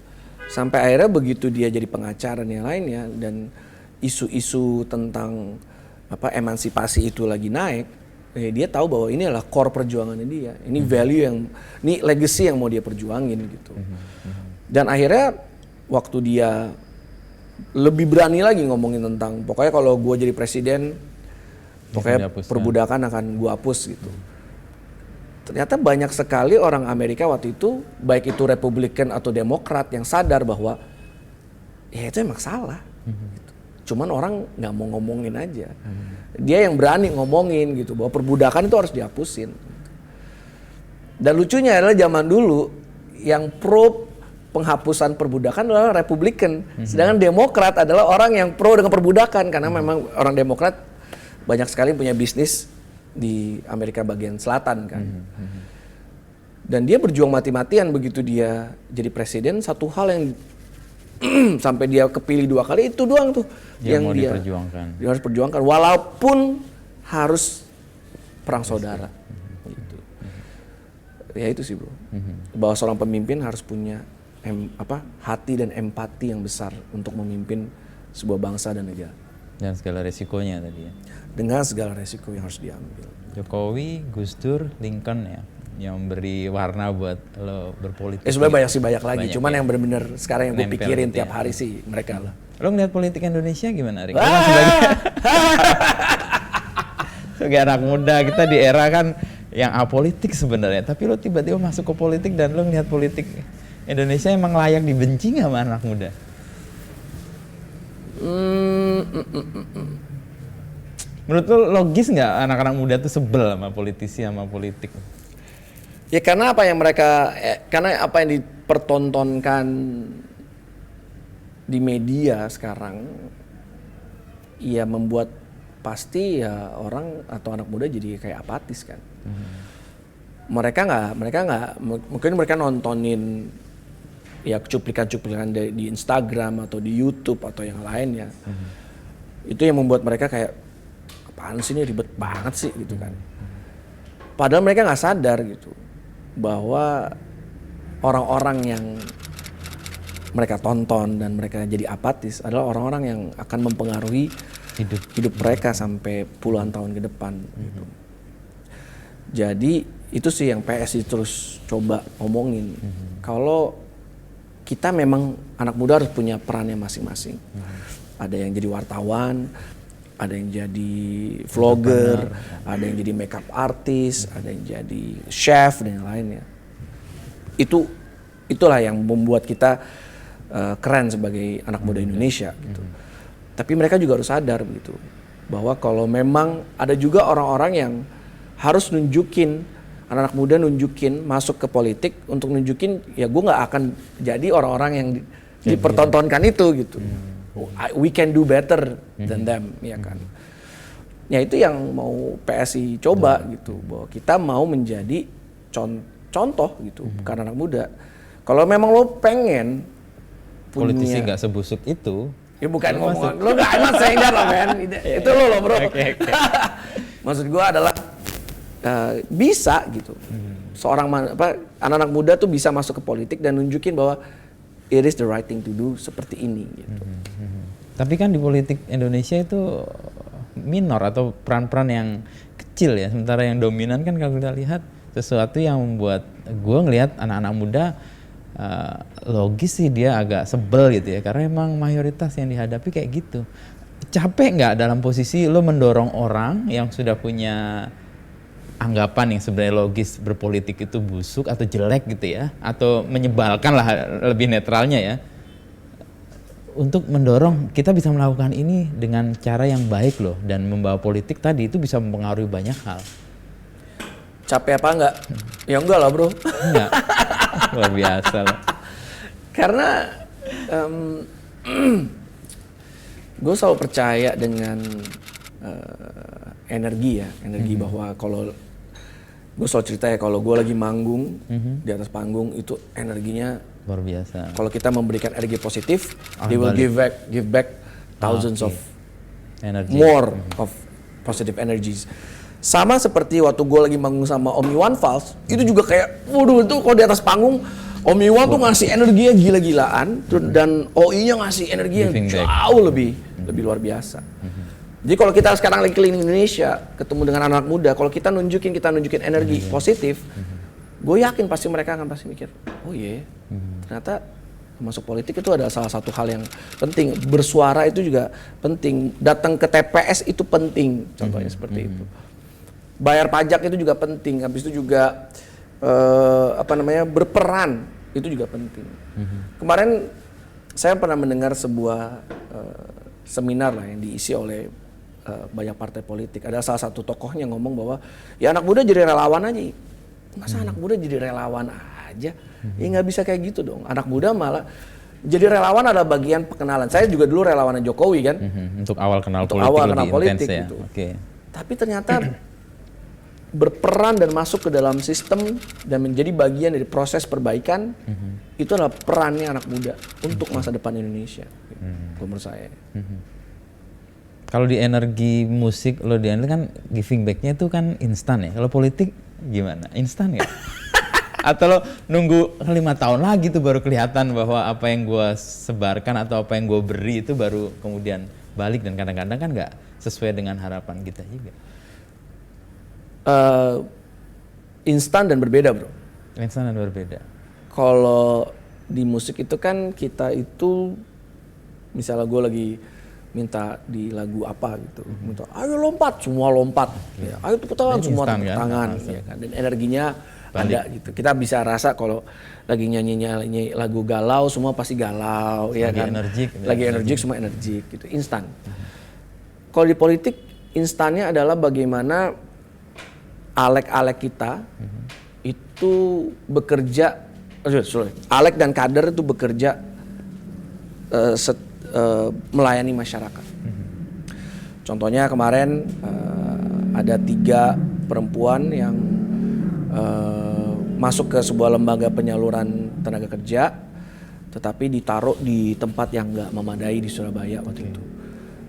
Sampai akhirnya begitu dia jadi pengacara dan yang lainnya dan isu-isu tentang emansipasi itu lagi naik, dia tahu bahwa ini adalah core perjuangannya dia. Ini value ini legacy yang mau dia perjuangin gitu. Dan akhirnya waktu dia lebih berani lagi ngomongin tentang pokoknya kalau gue jadi presiden, pokoknya perbudakan akan gue hapus gitu. Ternyata banyak sekali orang Amerika waktu itu, baik itu Republikan atau Demokrat yang sadar bahwa ya itu emang salah. Gitu. Cuman orang nggak mau ngomongin aja. Dia yang berani ngomongin gitu bahwa perbudakan itu harus dihapusin. Dan lucunya adalah zaman dulu yang pro penghapusan perbudakan adalah Republikan, sedangkan Demokrat adalah orang yang pro dengan perbudakan karena memang orang Demokrat banyak sekali punya bisnis di Amerika bagian selatan kan. Dan dia berjuang mati-matian begitu dia jadi presiden. Satu hal yang sampai dia kepilih 2 kali itu doang tuh yang dia harus perjuangkan walaupun harus perang saudara. Gitu. Ya itu sih bro. Bahwa seorang pemimpin harus punya hati dan empati yang besar untuk memimpin sebuah bangsa dan negara. Dan segala resikonya tadi ya. dengan segala resiko yang harus diambil. Jokowi, Gus Dur, Lincoln ya, yang beri warna buat lo berpolitik. Sebenarnya banyak lagi, Banyak, cuman ya. yang benar-benar sekarang yang gue Nempel pikirin gitu tiap ya. hari sih mereka lah. Lo ngeliat politik Indonesia gimana, Rik? Lo kan sebagai anak muda, kita di era kan yang apolitik sebenarnya, tapi lo tiba-tiba masuk ke politik dan lo ngeliat politik Indonesia emang layak dibenci nggak sama anak muda? Menurut lo logis nggak anak-anak muda tuh sebel sama politisi sama politik? Ya karena apa yang dipertontonkan di media sekarang, ya membuat pasti ya orang atau anak muda jadi kayak apatis kan. Mereka nggak mungkin mereka nontonin ya cuplikan-cuplikan di Instagram atau di YouTube atau yang lainnya. Itu yang membuat mereka kayak apaan sih, ini ribet banget sih gitu kan. Padahal mereka nggak sadar gitu bahwa orang-orang yang mereka tonton dan mereka jadi apatis adalah orang-orang yang akan mempengaruhi hidup mereka sampai puluhan tahun ke depan gitu. Jadi itu sih yang PSI terus coba omongin. Kalau kita memang anak muda harus punya perannya masing-masing. Ada yang jadi wartawan, ada yang jadi vlogger, ada yang jadi makeup artist, ada yang jadi chef dan yang lainnya. Itulah yang membuat kita keren sebagai anak muda Indonesia gitu. Tapi mereka juga harus sadar gitu bahwa kalau memang ada juga orang-orang yang harus nunjukin, anak-anak muda nunjukin masuk ke politik untuk nunjukin ya gue nggak akan jadi orang-orang yang dipertontonkan itu gitu. We can do better than them, ya kan. Ya itu yang mau PSI coba gitu, bahwa kita mau menjadi contoh gitu karena anak muda. Kalau memang lo pengen politisi nggak sebusuk itu, ya bukan ngomong lo nggak emang sayang lah men, itu lo bro. Okay. Maksud gue adalah bisa gitu, seorang anak-anak muda tuh bisa masuk ke politik dan nunjukin bahwa it is the right thing to do seperti ini gitu. Tapi kan di politik Indonesia itu minor atau peran-peran yang kecil ya, sementara yang dominan kan kalau kita lihat sesuatu yang membuat gue ngelihat anak-anak muda logis sih dia agak sebel gitu ya, karena emang mayoritas yang dihadapi kayak gitu. Capek nggak dalam posisi lo mendorong orang yang sudah punya anggapan yang sebenarnya logis berpolitik itu busuk atau jelek gitu ya, atau menyebalkan lah lebih netralnya ya, untuk mendorong kita bisa melakukan ini dengan cara yang baik loh, dan membawa politik tadi itu bisa mempengaruhi banyak hal. Capek apa enggak? Ya enggak lah bro. Enggak, luar biasa lah. Karena gue selalu percaya dengan energi bahwa kalau gue selalu cerita ya, kalau gue lagi manggung di atas panggung itu energinya Luar biasa. kalau kita memberikan energi positif, they will give back thousands of energy. more of positive energies. Sama seperti waktu gue lagi manggung sama Om Iwan Fals, itu juga kayak, waduh itu kalau di atas panggung Om Iwan tuh ngasih energinya gila-gilaan, dan OI-nya ngasih energi yang jauh lebih luar biasa. Jadi kalau kita sekarang lagi keliling Indonesia, ketemu dengan anak muda, kalau kita nunjukin energi positif, gue yakin pasti mereka akan pasti mikir, oh iya, ternyata masuk politik itu adalah salah satu hal yang penting. Bersuara itu juga penting, datang ke TPS itu penting, contohnya seperti itu. Bayar pajak itu juga penting, habis itu juga berperan itu juga penting. Kemarin saya pernah mendengar sebuah seminar lah yang diisi oleh banyak partai politik. Ada salah satu tokohnya ngomong bahwa ya anak muda jadi relawan aja. Masa anak muda jadi relawan aja? Ya nggak bisa kayak gitu dong. Anak muda malah jadi relawan adalah bagian pengenalan. Saya juga dulu relawannya Jokowi kan. Untuk awal kenal politik ya. gitu. Okay. Tapi ternyata berperan dan masuk ke dalam sistem dan menjadi bagian dari proses perbaikan itu adalah perannya anak muda untuk masa depan Indonesia. Menurut saya. Kalau di energi musik lo di kan giving back-nya itu kan instan ya. Kalau politik gimana? Instan nggak? Atau lo nunggu 5 tahun lagi tuh baru kelihatan bahwa apa yang gue sebarkan atau apa yang gue beri itu baru kemudian balik dan kadang-kadang kan nggak sesuai dengan harapan kita juga. Instan dan berbeda, bro. Instan dan berbeda. Kalau di musik itu kan kita itu, misalnya gue lagi minta di lagu apa gitu, minta ayo lompat, semua lompat, ya, ayo tepuk tangan, semua tepuk tangan, ya kan? Dan energinya ada gitu. Kita bisa rasa kalau lagi nyanyi lagu galau, semua pasti galau, ya kan? Lagi energik, semua energik gitu, instan. Kalau di politik, instannya adalah bagaimana alek-alek kita itu bekerja, alek dan kader itu bekerja melayani masyarakat. Contohnya kemarin ada 3 perempuan yang masuk ke sebuah lembaga penyaluran tenaga kerja, tetapi ditaruh di tempat yang nggak memadai di Surabaya waktu itu.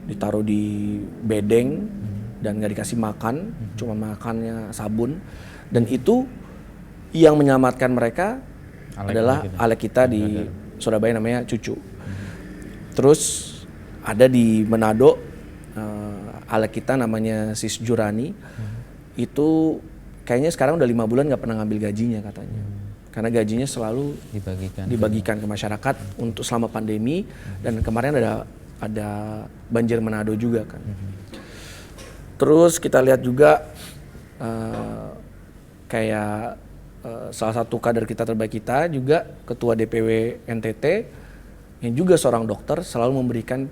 Ditaruh di bedeng dan nggak dikasih makan, cuma makannya sabun. Dan itu yang menyelamatkan mereka adalah alek kita di Surabaya, namanya Cucu. Terus ada di Manado, alek kita namanya Sis Jurani. Itu kayaknya sekarang udah 5 bulan nggak pernah ngambil gajinya katanya. Karena gajinya selalu dibagikan ke masyarakat untuk selama pandemi. Dan kemarin ada banjir Manado juga kan. Terus kita lihat juga kayak salah satu kader kita terbaik kita juga ketua DPW NTT yang juga seorang dokter selalu memberikan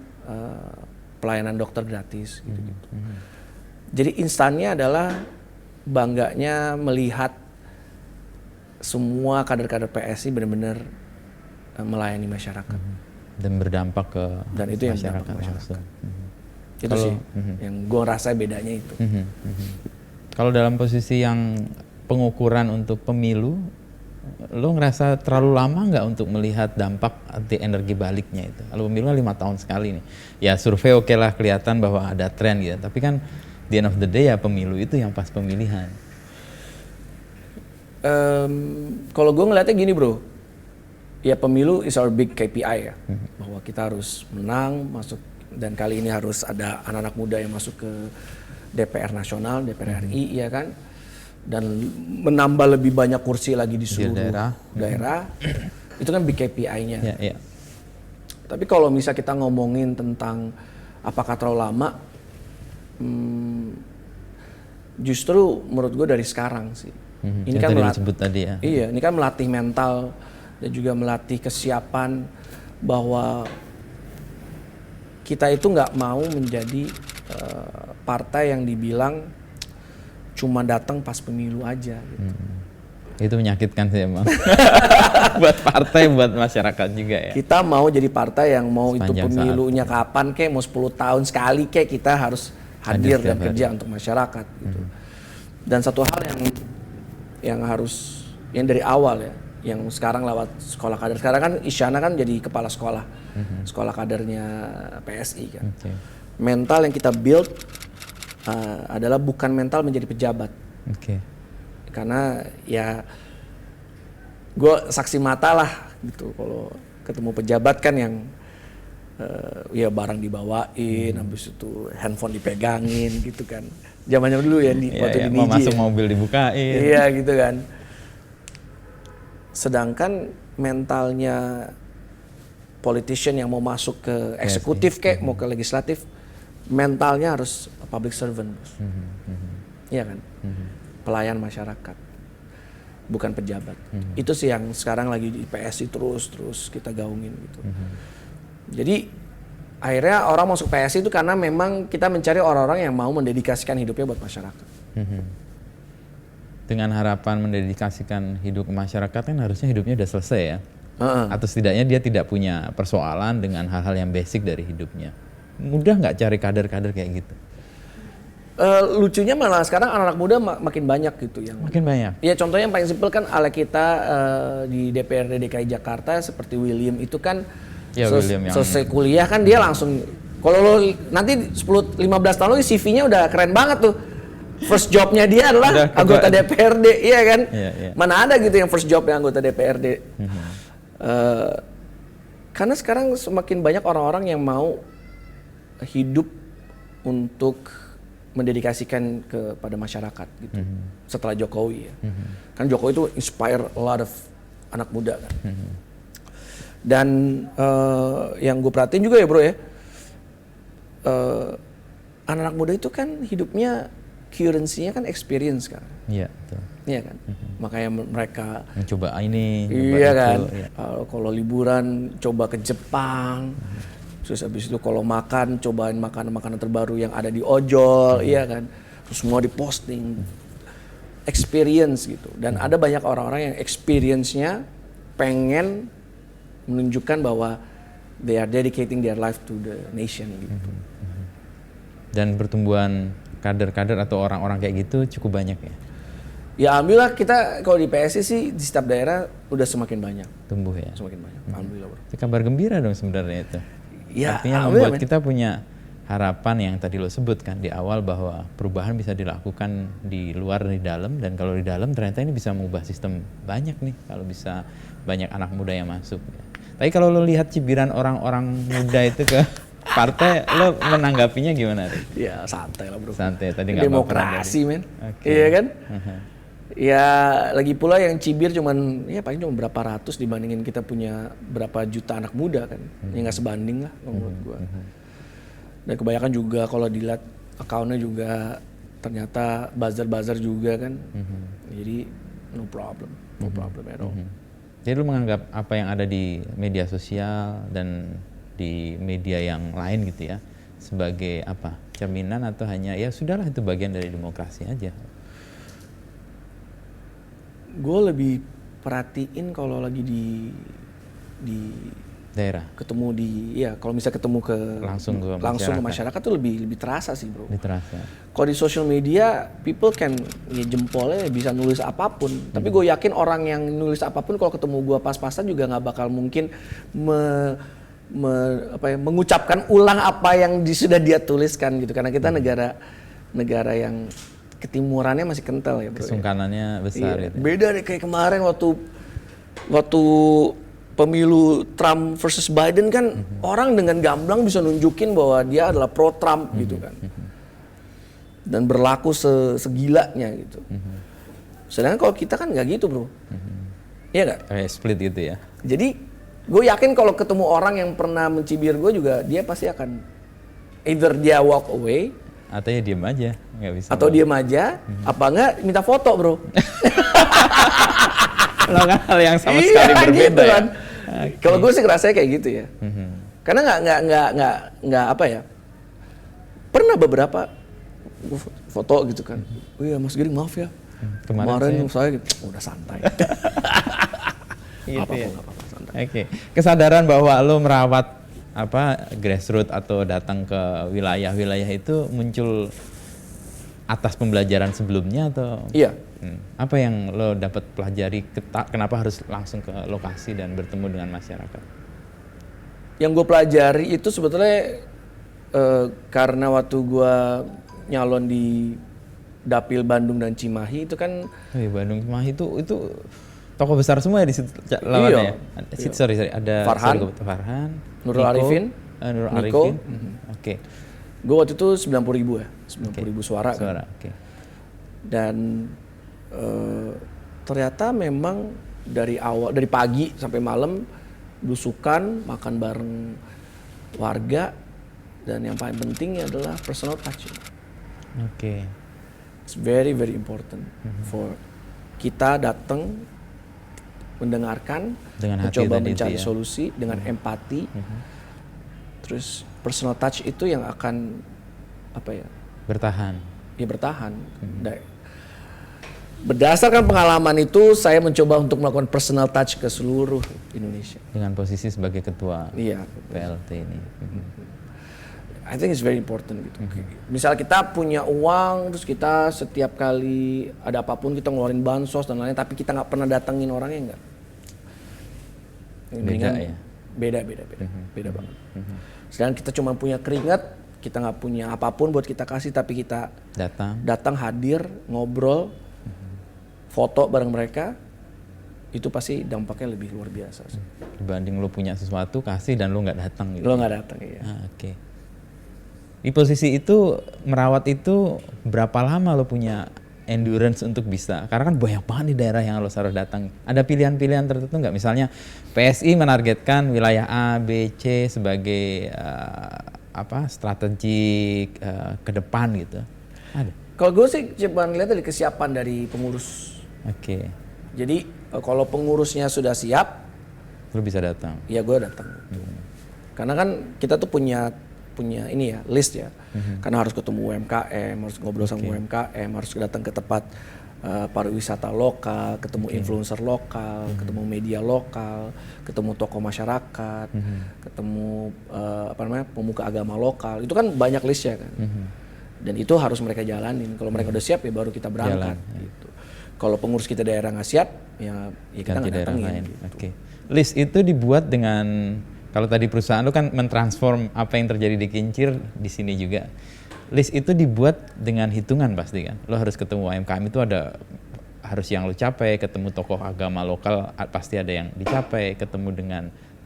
pelayanan dokter gratis gitu. Jadi instannya adalah bangganya melihat semua kader-kader PSI benar-benar melayani masyarakat dan berdampak ke dan itu masyarakat yang langsung. Itu sih yang gue rasa bedanya itu. Kalau dalam posisi yang pengukuran untuk pemilu, lo ngerasa terlalu lama nggak untuk melihat dampak anti energi baliknya itu? Kalau pemilu 5 tahun sekali nih, ya survei oke lah kelihatan bahwa ada tren gitu. Tapi kan the end of the day ya pemilu itu yang pas pemilihan. Kalau gue ngeliatnya gini bro, ya pemilu is our big KPI ya, bahwa kita harus menang masuk, dan kali ini harus ada anak-anak muda yang masuk ke DPR nasional, DPR RI ya kan, dan menambah lebih banyak kursi lagi di seluruh daerah. Itu kan big KPI-nya. Tapi kalau misal kita ngomongin tentang apakah terlalu lama, justru menurut gue dari sekarang sih. Ini kan disebut tadi ya. Iya, ini kan melatih mental dan juga melatih kesiapan bahwa kita itu nggak mau menjadi partai yang dibilang cuma datang pas pemilu aja gitu. Itu menyakitkan sih emang. Buat partai, buat masyarakat juga ya. Kita mau jadi partai yang mau Sepanjang itu pemilunya kapan kek, mau 10 tahun sekali kek, kita harus hadir dan kerja untuk masyarakat gitu. Dan satu hal yang harus, yang dari awal ya, yang sekarang lewat sekolah kader. Sekarang kan Isyana kan jadi kepala sekolah, sekolah kadernya PSI kan. Mental yang kita build adalah bukan mental menjadi pejabat. Karena ya gue saksi mata lah gitu, kalau ketemu pejabat kan yang ya barang dibawain, habis itu handphone dipegangin gitu kan. Zamannya dulu ya waktu di mau masuk ya. mobil dibukain. Iya gitu kan. Sedangkan mentalnya politician yang mau masuk ke eksekutif kayak mau ke legislatif, mentalnya harus public servant. Iya kan? Pelayan masyarakat. Bukan pejabat. Itu sih yang sekarang lagi di PSI terus kita gaungin gitu. Jadi akhirnya orang masuk PSI itu karena memang kita mencari orang-orang yang mau mendedikasikan hidupnya buat masyarakat. Dengan harapan mendedikasikan hidup ke masyarakat kan harusnya hidupnya udah selesai ya. Atau setidaknya dia tidak punya persoalan dengan hal-hal yang basic dari hidupnya. Mudah nggak cari kader-kader kayak gitu? Lucunya malah sekarang anak-anak muda makin banyak gitu yang. Makin banyak? Ya contohnya yang paling simpel kan ala kita di DPRD DKI Jakarta seperti William itu kan selesai kuliah kan dia langsung, kalau lo nanti 10-15 tahun lagi CV-nya udah keren banget tuh. First jobnya dia adalah anggota DPRD, iya kan? Mana ada gitu yang first jobnya anggota DPRD. Karena sekarang semakin banyak orang-orang yang mau hidup untuk mendedikasikan kepada masyarakat gitu. Setelah Jokowi ya. Kan Jokowi itu inspire a lot of anak muda kan. Dan yang gue perhatiin juga ya bro ya, anak-anak muda itu kan hidupnya currency-nya kan experience kan. Iya, betul. Iya kan. Makanya mereka Mencoba ini, iya itu, kan. iya. Kalau liburan coba ke Jepang. Terus habis itu kalau makan cobain makanan-makanan terbaru yang ada di ojol, iya kan. Terus semua diposting. Experience gitu. Dan ada banyak orang-orang yang experience-nya pengen menunjukkan bahwa they are dedicating their life to the nation gitu. Dan pertumbuhan kader-kader atau orang-orang kayak gitu cukup banyak ya? Ya alhamdulillah kita kalau di PSI sih di setiap daerah udah semakin banyak. Tumbuh ya? Semakin banyak, alhamdulillah bro. Itu kabar gembira dong sebenarnya itu. Ya, artinya membuat kita punya harapan yang tadi lo sebutkan di awal bahwa perubahan bisa dilakukan di luar dan di dalam, dan kalau di dalam ternyata ini bisa mengubah sistem banyak nih kalau bisa banyak anak muda yang masuk. Tapi kalau lo lihat cibiran orang-orang muda itu ke partai, lo menanggapinya gimana? Ya santai lah bro. Santai, tadi nggak demokrasi men, Okay. iya kan? Ya lagi pula yang cibir cuman ya paling cuma berapa ratus dibandingin kita punya berapa juta anak muda kan, ya nggak sebanding lah menurut gua. Dan kebanyakan juga kalau dilihat akunnya juga ternyata buzzer juga kan, jadi no problem at all. Jadi lu menganggap apa yang ada di media sosial dan di media yang lain gitu ya sebagai apa, cerminan atau hanya ya sudahlah itu bagian dari demokrasi aja? Gue lebih perhatiin kalau lagi di daerah, ketemu di ya kalau bisa ketemu ke langsung ke masyarakat tuh lebih terasa sih bro. Lebih terasa. Kalau di social media people can ya jempolnya bisa nulis apapun, tapi gue yakin orang yang nulis apapun kalau ketemu gue pas-pasan juga nggak bakal mungkin mengucapkan ulang apa yang sudah dia tuliskan gitu, karena kita negara yang ketimurannya masih kental ya bro. Kesungkanannya besar Iya. gitu. Beda deh kayak kemarin waktu pemilu Trump versus Biden kan orang dengan gamblang bisa nunjukin bahwa dia adalah pro Trump gitu kan. Dan berlaku segilanya gitu. Sedangkan kalau kita kan nggak gitu bro. Iya nggak? Kayak split gitu ya. Jadi gue yakin kalau ketemu orang yang pernah mencibir gue juga dia pasti akan either dia walk away Atau ya diem aja, nggak bisa. atau diem aja, apa enggak minta foto bro. Melakukan hal yang sama sekali berbeda gitu ya. kan. Kalau gue sih ngerasanya kayak gitu ya. Karena nggak apa ya. Pernah beberapa gua foto gitu kan. Oh iya Mas Giring maaf ya. Kemarin saya gitu, udah santai. Gitu apa-apa, ya. nggak apa-apa, santai. Oke. Kesadaran bahwa lo merawat grassroots atau datang ke wilayah-wilayah itu muncul atas pembelajaran sebelumnya atau? Iya. Apa yang lo dapat pelajari? Kenapa harus langsung ke lokasi dan bertemu dengan masyarakat? Yang gue pelajari itu sebetulnya karena waktu gue nyalon di Dapil Bandung dan Cimahi itu kan. Oh iya, Bandung Cimahi itu tokoh besar semua ya di situ lawannya. Iya. Sorry, ada Farhan, Nurul Arifin, Nurul Niko. Arifin. Oke. Gue waktu itu 90.000 ya, 90.000 suara kan. Oke. Dan ternyata memang dari pagi sampai malam belusukan, makan bareng warga, dan yang paling penting adalah personal touch. Oke. It's very important for kita datang mendengarkan, Dengan hati mencoba tadi mencari itu ya. solusi dengan empati. Terus personal touch itu yang akan Bertahan. ya bertahan. Berdasarkan pengalaman itu saya mencoba untuk melakukan personal touch ke seluruh Indonesia. Dengan posisi sebagai ketua Iya. PLT ini. I think it's very important gitu. Misal kita punya uang, terus kita setiap kali ada apapun kita ngeluarin bansos dan lain-lain, tapi kita nggak pernah datengin orangnya enggak. Beda ya? Beda banget. Sedangkan kita cuma punya keringat, kita nggak punya apapun buat kita kasih, tapi kita datang hadir, ngobrol, foto bareng mereka, itu pasti dampaknya lebih luar biasa sih. Dibanding lo punya sesuatu kasih dan lo nggak datang gitu. Lo nggak datang, iya. Oke. Di posisi itu merawat itu berapa lama lo punya endurance untuk bisa? Karena kan banyak banget di daerah yang lo harus datang. Ada pilihan-pilihan tertentu nggak? Misalnya PSI menargetkan wilayah A, B, C sebagai strategik ke depan gitu. Ada. Kalau gue sih cuma lihat dari kesiapan dari pengurus. Oke. Jadi kalau pengurusnya sudah siap, Lo bisa datang. ya gue datang. Karena kan kita tuh punya ini ya, list ya. Karena harus ketemu UMKM, harus ngobrol sama UMKM, harus datang ke tempat pariwisata lokal, ketemu influencer lokal, ketemu media lokal, ketemu tokoh masyarakat, ketemu pemuka agama lokal. Itu kan banyak listnya kan. Dan itu harus mereka jalanin. Kalau mereka udah siap ya baru kita berangkat gitu. Kalau pengurus kita daerah nggak siap, ya kita nggak datengin. Gitu. Oke. List itu dibuat dengan, kalau tadi perusahaan lu kan mentransform apa yang terjadi di Kincir di sini juga. List itu dibuat dengan hitungan pasti kan. Lo harus ketemu UMKM itu harus yang lo capai, ketemu tokoh agama lokal pasti ada yang dicapai, ketemu dengan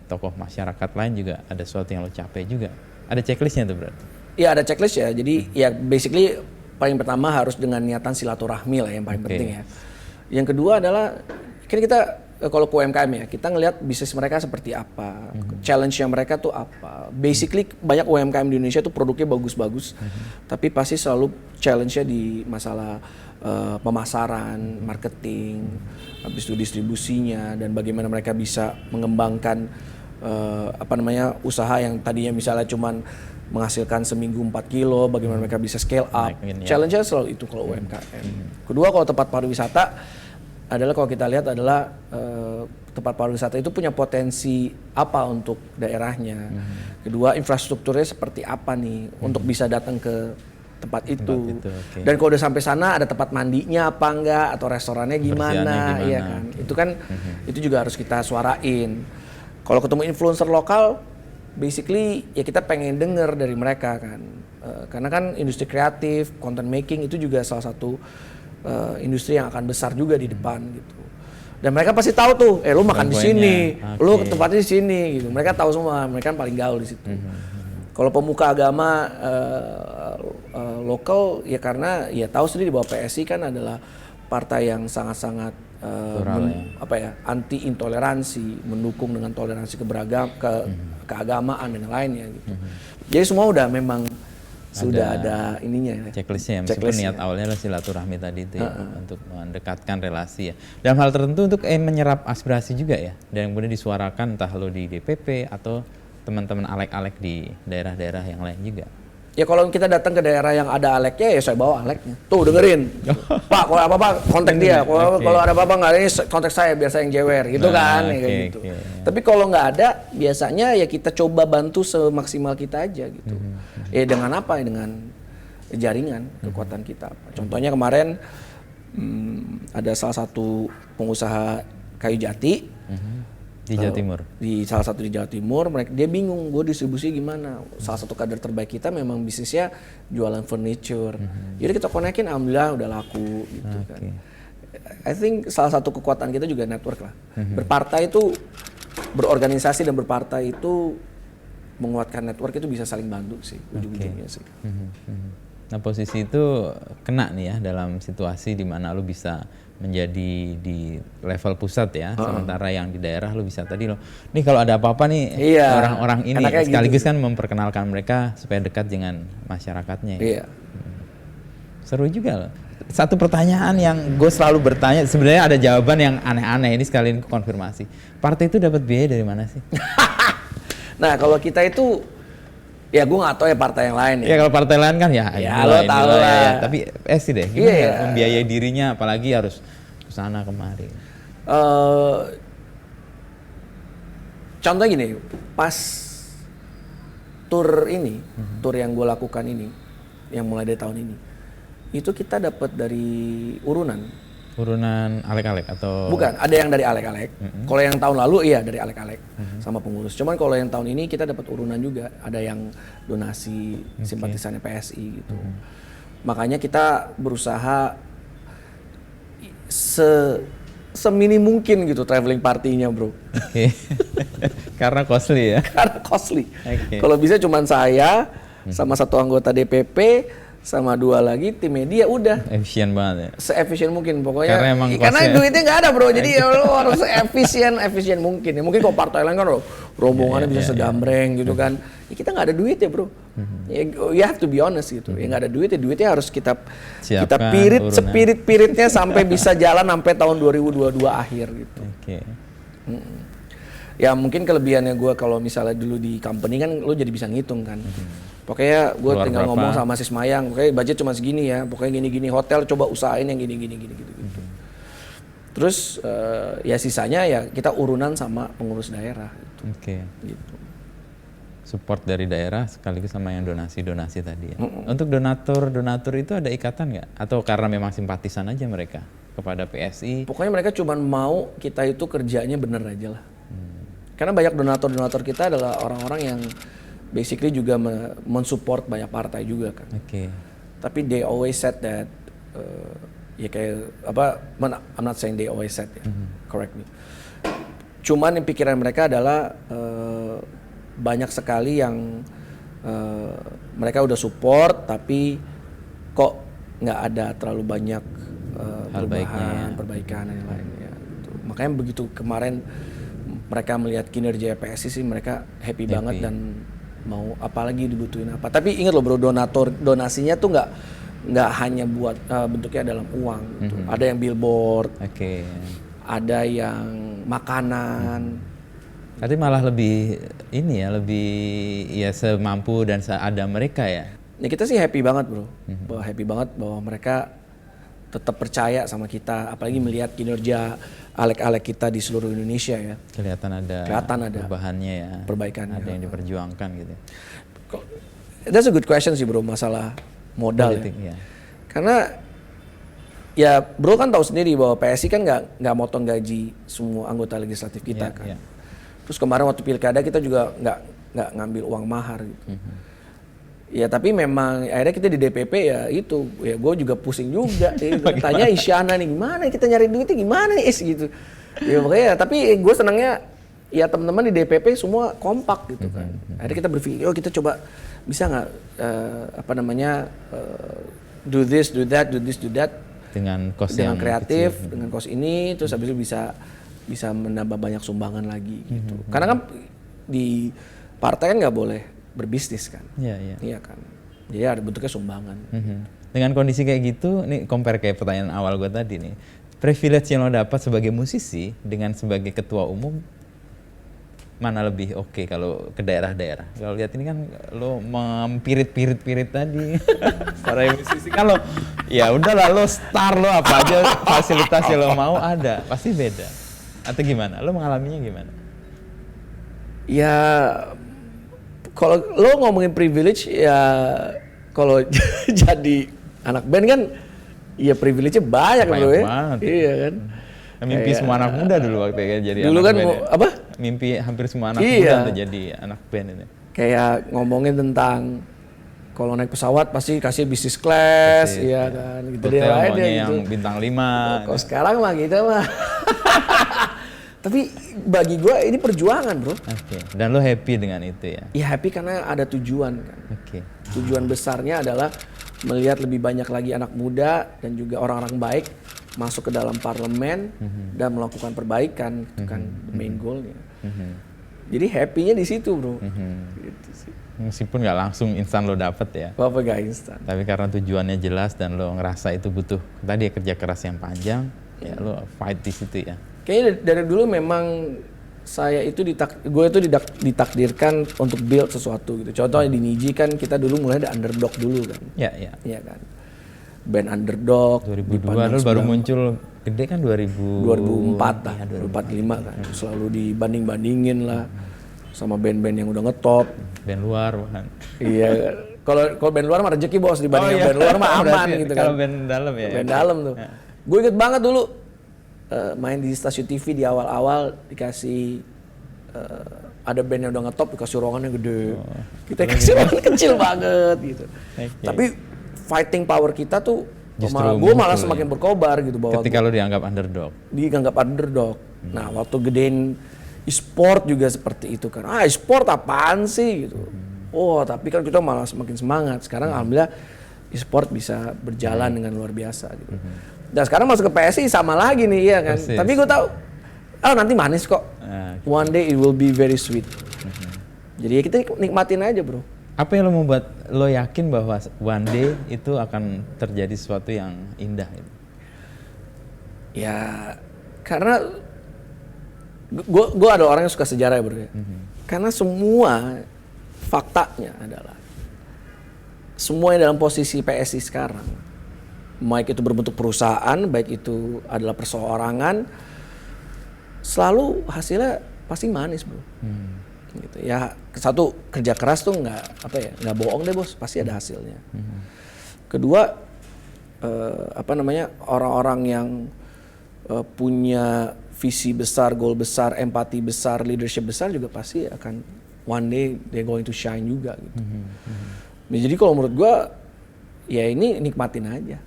tokoh masyarakat lain juga ada sesuatu yang lo capai juga. Ada checklistnya tuh berarti? Iya ada checklist ya. Jadi ya basically paling pertama harus dengan niatan silaturahmi lah yang paling penting ya. Yang kedua adalah kan kita kalau ke UMKM ya, kita ngelihat bisnis mereka seperti apa, challenge-nya mereka tuh apa. Basically banyak UMKM di Indonesia tuh produknya bagus-bagus, tapi pasti selalu challenge-nya di masalah pemasaran, marketing, habis itu distribusinya, dan bagaimana mereka bisa mengembangkan usaha yang tadinya misalnya cuman menghasilkan seminggu 4 kilo, bagaimana mereka bisa scale up. Challenge-nya selalu itu kalau UMKM. Kedua kalau tempat pariwisata adalah kalau kita lihat adalah tempat pariwisata itu punya potensi apa untuk daerahnya. Kedua infrastrukturnya seperti apa nih untuk bisa datang ke tempat itu. Dan kalau udah sampai sana ada tempat mandinya apa enggak atau restorannya gimana, iya kan. Itu kan itu juga harus kita suarain. Kalau ketemu influencer lokal basically ya kita pengen denger dari mereka kan. Karena kan industri kreatif, content making itu juga salah satu industri yang akan besar juga di depan gitu. Dan mereka pasti tahu tuh, lu makan di sini, lu tempatnya di sini gitu. Mereka tahu semua, mereka kan paling gaul di situ. Kalau pemuka agama lokal ya karena ya tahu sendiri bahwa PSI kan adalah partai yang sangat-sangat anti intoleransi, mendukung dengan toleransi keagamaan dan lainnya gitu. Jadi semua udah memang sudah ada ininya checklistnya ya, meskipun niat awalnya adalah silaturahmi tadi itu ya, untuk mendekatkan relasi ya. Dalam hal tertentu untuk menyerap aspirasi juga ya, dan kemudian disuarakan entah lo di DPP atau teman-teman alek-alek di daerah-daerah yang lain juga. Ya kalau kita datang ke daerah yang ada aleknya ya saya bawa aleknya. Tuh dengerin. Pak kalau apa-apa kontak dia. Kalau ada apa-apa nggak ada ini kontak saya biar saya yang jewer gitu kan. Gitu. Tapi kalau nggak ada biasanya ya kita coba bantu semaksimal kita aja gitu. Ya dengan apa ya dengan jaringan kekuatan kita. Contohnya kemarin ada salah satu pengusaha kayu jati. Di Jawa Timur? Di salah satu di Jawa Timur, dia bingung, gue distribusi gimana. Salah satu kader terbaik kita memang bisnisnya jualan furniture. Jadi kita konekin, alhamdulillah udah laku gitu kan. I think salah satu kekuatan kita juga network lah. Berpartai itu, berorganisasi dan berpartai itu menguatkan network itu bisa saling bantu sih, ujung-ujungnya sih. Nah posisi itu kena nih ya dalam situasi di mana lu bisa menjadi di level pusat ya, sementara yang di daerah lu bisa tadi lo, nih kalau ada apa-apa nih orang-orang ini sekaligus gitu. Kan memperkenalkan mereka supaya dekat dengan masyarakatnya. Iya. Seru juga loh. Satu pertanyaan yang gue selalu bertanya, sebenarnya ada jawaban yang aneh-aneh ini sekalian konfirmasi. Partai itu dapat biaya dari mana sih? Nah kalau kita itu ya gue nggak tahu ya partai yang lain ya. Ya kalau partai lain kan ya lo tahu lah. Ya. Tapi sih deh, gimana membiayai dirinya apalagi harus kesana kemari. Contoh gini, pas tur tur yang gue lakukan ini, yang mulai dari tahun ini, itu kita dapat dari urunan. Urunan alek-alek atau? Bukan, ada yang dari alek-alek. Kalau yang tahun lalu iya dari alek-alek sama pengurus. Cuman kalau yang tahun ini kita dapat urunan juga. Ada yang donasi simpatisannya PSI gitu. Makanya kita berusaha seminim mungkin gitu traveling partinya bro. Karena costly ya? Karena costly. Kalau bisa cuman saya, sama 1 anggota DPP, sama 2 lagi tim media, udah. Efisien banget ya. Se-efisien mungkin pokoknya. Karena duitnya nggak ada bro, jadi lo harus efisien mungkin. Ya, mungkin kalau partai lain kan rombongannya bisa segambreng gitu kan. Ya, kita nggak ada duit ya bro. Ya, you have to be honest gitu. Ya nggak ada duit, ya duitnya harus kita spirit-spiritnya sampai bisa jalan sampai tahun 2022 akhir gitu. Oke. Ya mungkin kelebihannya gue kalau misalnya dulu di company kan lo jadi bisa ngitung kan. Pokoknya gue tinggal ngomong sama Sis Mayang, pokoknya budget cuma segini ya, pokoknya gini-gini, hotel coba usahain yang gini-gini gitu. Terus ya sisanya ya kita urunan sama pengurus daerah gitu. Oke. Gitu. Support dari daerah sekaligus sama yang donasi-donasi tadi ya. Untuk donatur itu ada ikatan nggak? Atau karena memang simpatisan aja mereka kepada PSI? Pokoknya mereka cuma mau kita itu kerjanya bener aja lah. Karena banyak donatur kita adalah orang-orang yang basically juga mensupport banyak partai juga kan. Oke. Tapi they always said that, ya kayak apa? I'm not saying they always said ya, correct me. Cuman yang pikiran mereka adalah banyak sekali yang mereka udah support, tapi kok nggak ada terlalu banyak perbaikan dan lainnya. Gitu. Makanya begitu kemarin mereka melihat kinerja PSI sih mereka happy banget dan mau apalagi dibutuhin apa. Tapi ingat loh bro, donasinya tuh nggak hanya buat bentuknya dalam uang gitu. Ada yang billboard, ada yang makanan. Tapi malah lebih semampu dan seada mereka ya. Ya kita sih happy banget bro, happy banget bahwa mereka tetap percaya sama kita, apalagi melihat kinerja alek-alek kita di seluruh Indonesia ya. Kelihatan ada perubahannya ya. Perbaikannya. Ada yang diperjuangkan gitu. That's a good question sih bro, masalah modal politik, ya. Karena ya bro kan tahu sendiri bahwa PSI kan nggak motong gaji semua anggota legislatif kita kan. Yeah. Terus kemarin waktu pilkada kita juga nggak ngambil uang mahar gitu. Ya tapi memang akhirnya kita di DPP ya itu ya gue juga pusing juga tanya Isyana nih gimana kita nyari duitnya gimana nih gitu ya makanya tapi gue senangnya ya teman-teman di DPP semua kompak gitu kan. Akhirnya kita berpikir oh kita coba bisa nggak do this do that dengan kos dengan yang kreatif kecil. Dengan kos ini terus habis itu bisa menambah banyak sumbangan lagi gitu. Karena kan di partai kan nggak boleh berbisnis kan, iya kan, jadi ada bentuknya sumbangan. Dengan kondisi kayak gitu, nih compare kayak pertanyaan awal gue tadi nih, privilege yang lo dapat sebagai musisi dengan sebagai ketua umum mana lebih oke kalau ke daerah-daerah? Kalau lihat ini kan lo mempirit-pirit tadi, para musisi kan lo, ya udahlah lo star lo apa aja fasilitas yang lo mau ada, pasti beda. Atau gimana? Lo mengalaminya gimana? Ya kalau lo ngomongin privilege ya kalau jadi anak band kan ya privilege-nya banyak bro ya. Iya kan. Mimpi semua anak muda dulu waktu itu jadi dulu anak kan band. Dulu kan apa? Mimpi hampir semua anak muda untuk jadi anak band ini. Kayak ngomongin tentang kalau naik pesawat pasti kasih business class, iya kan. Gitu deh lainnya gitu. Yang bintang 5. Kalau sekarang mah gitu mah. Tapi bagi gue ini perjuangan bro. Dan lo happy dengan itu ya? Ya happy karena ada tujuan kan. Tujuan besarnya adalah melihat lebih banyak lagi anak muda dan juga orang-orang baik masuk ke dalam parlemen dan melakukan perbaikan, itu kan the main goalnya. Jadi happy-nya di situ bro. Gitu sih. Meskipun nggak langsung instan lo dapet ya. Apa gak instan. Tapi karena tujuannya jelas dan lo ngerasa itu butuh tadi ya kerja keras yang panjang, ya lo fight di situ ya. Kayaknya dari dulu memang saya itu gue itu ditakdirkan untuk build sesuatu gitu. Contohnya di Niji kan kita dulu mulai dari underdog dulu kan. Iya kan. Band underdog 2002 lalu baru muncul gede kan 2004 lah, 2005 kan. Selalu dibanding-bandingin lah sama band-band yang udah ngetop. Band luar kan. Iya. Kalau band luar mah rezeki bos dibanding band luar mah aman gitu kan. Kalau band dalam ya. Band dalam tuh. Gue inget banget dulu main di stasiun TV di awal-awal dikasih ada band yang udah ngetop dikasih ruangannya gede. Kita kasih ruangan kecil banget gitu. Tapi fighting power kita tuh gue malah semakin berkobar gitu bahwa ketika lo dianggap underdog. Dianggap underdog. Nah, waktu gedein e-sport juga seperti itu kan. E-sport apaan sih gitu. Oh tapi kan kita malah semakin semangat. Sekarang alhamdulillah e-sport bisa berjalan dengan luar biasa gitu. Dan sekarang masuk ke PSI sama lagi nih ya kan. Persis. Tapi gue tahu, nanti manis kok. One day it will be very sweet. Jadi ya kita nikmatin aja bro. Apa yang lo membuat lo yakin bahwa one day itu akan terjadi sesuatu yang indah gitu? Ya karena gue ada orang yang suka sejarah ya bro ya. Karena semua faktanya adalah semua yang dalam posisi PSI sekarang, baik itu berbentuk perusahaan, baik itu adalah perseorangan, selalu hasilnya pasti manis bro. Gitu. Ya satu, kerja keras tuh nggak bohong deh bos, pasti ada hasilnya. Kedua, orang-orang yang punya visi besar, goal besar, empati besar, leadership besar juga pasti akan one day they're going to shine juga gitu. Nah, jadi kalau menurut gua ya ini nikmatin aja.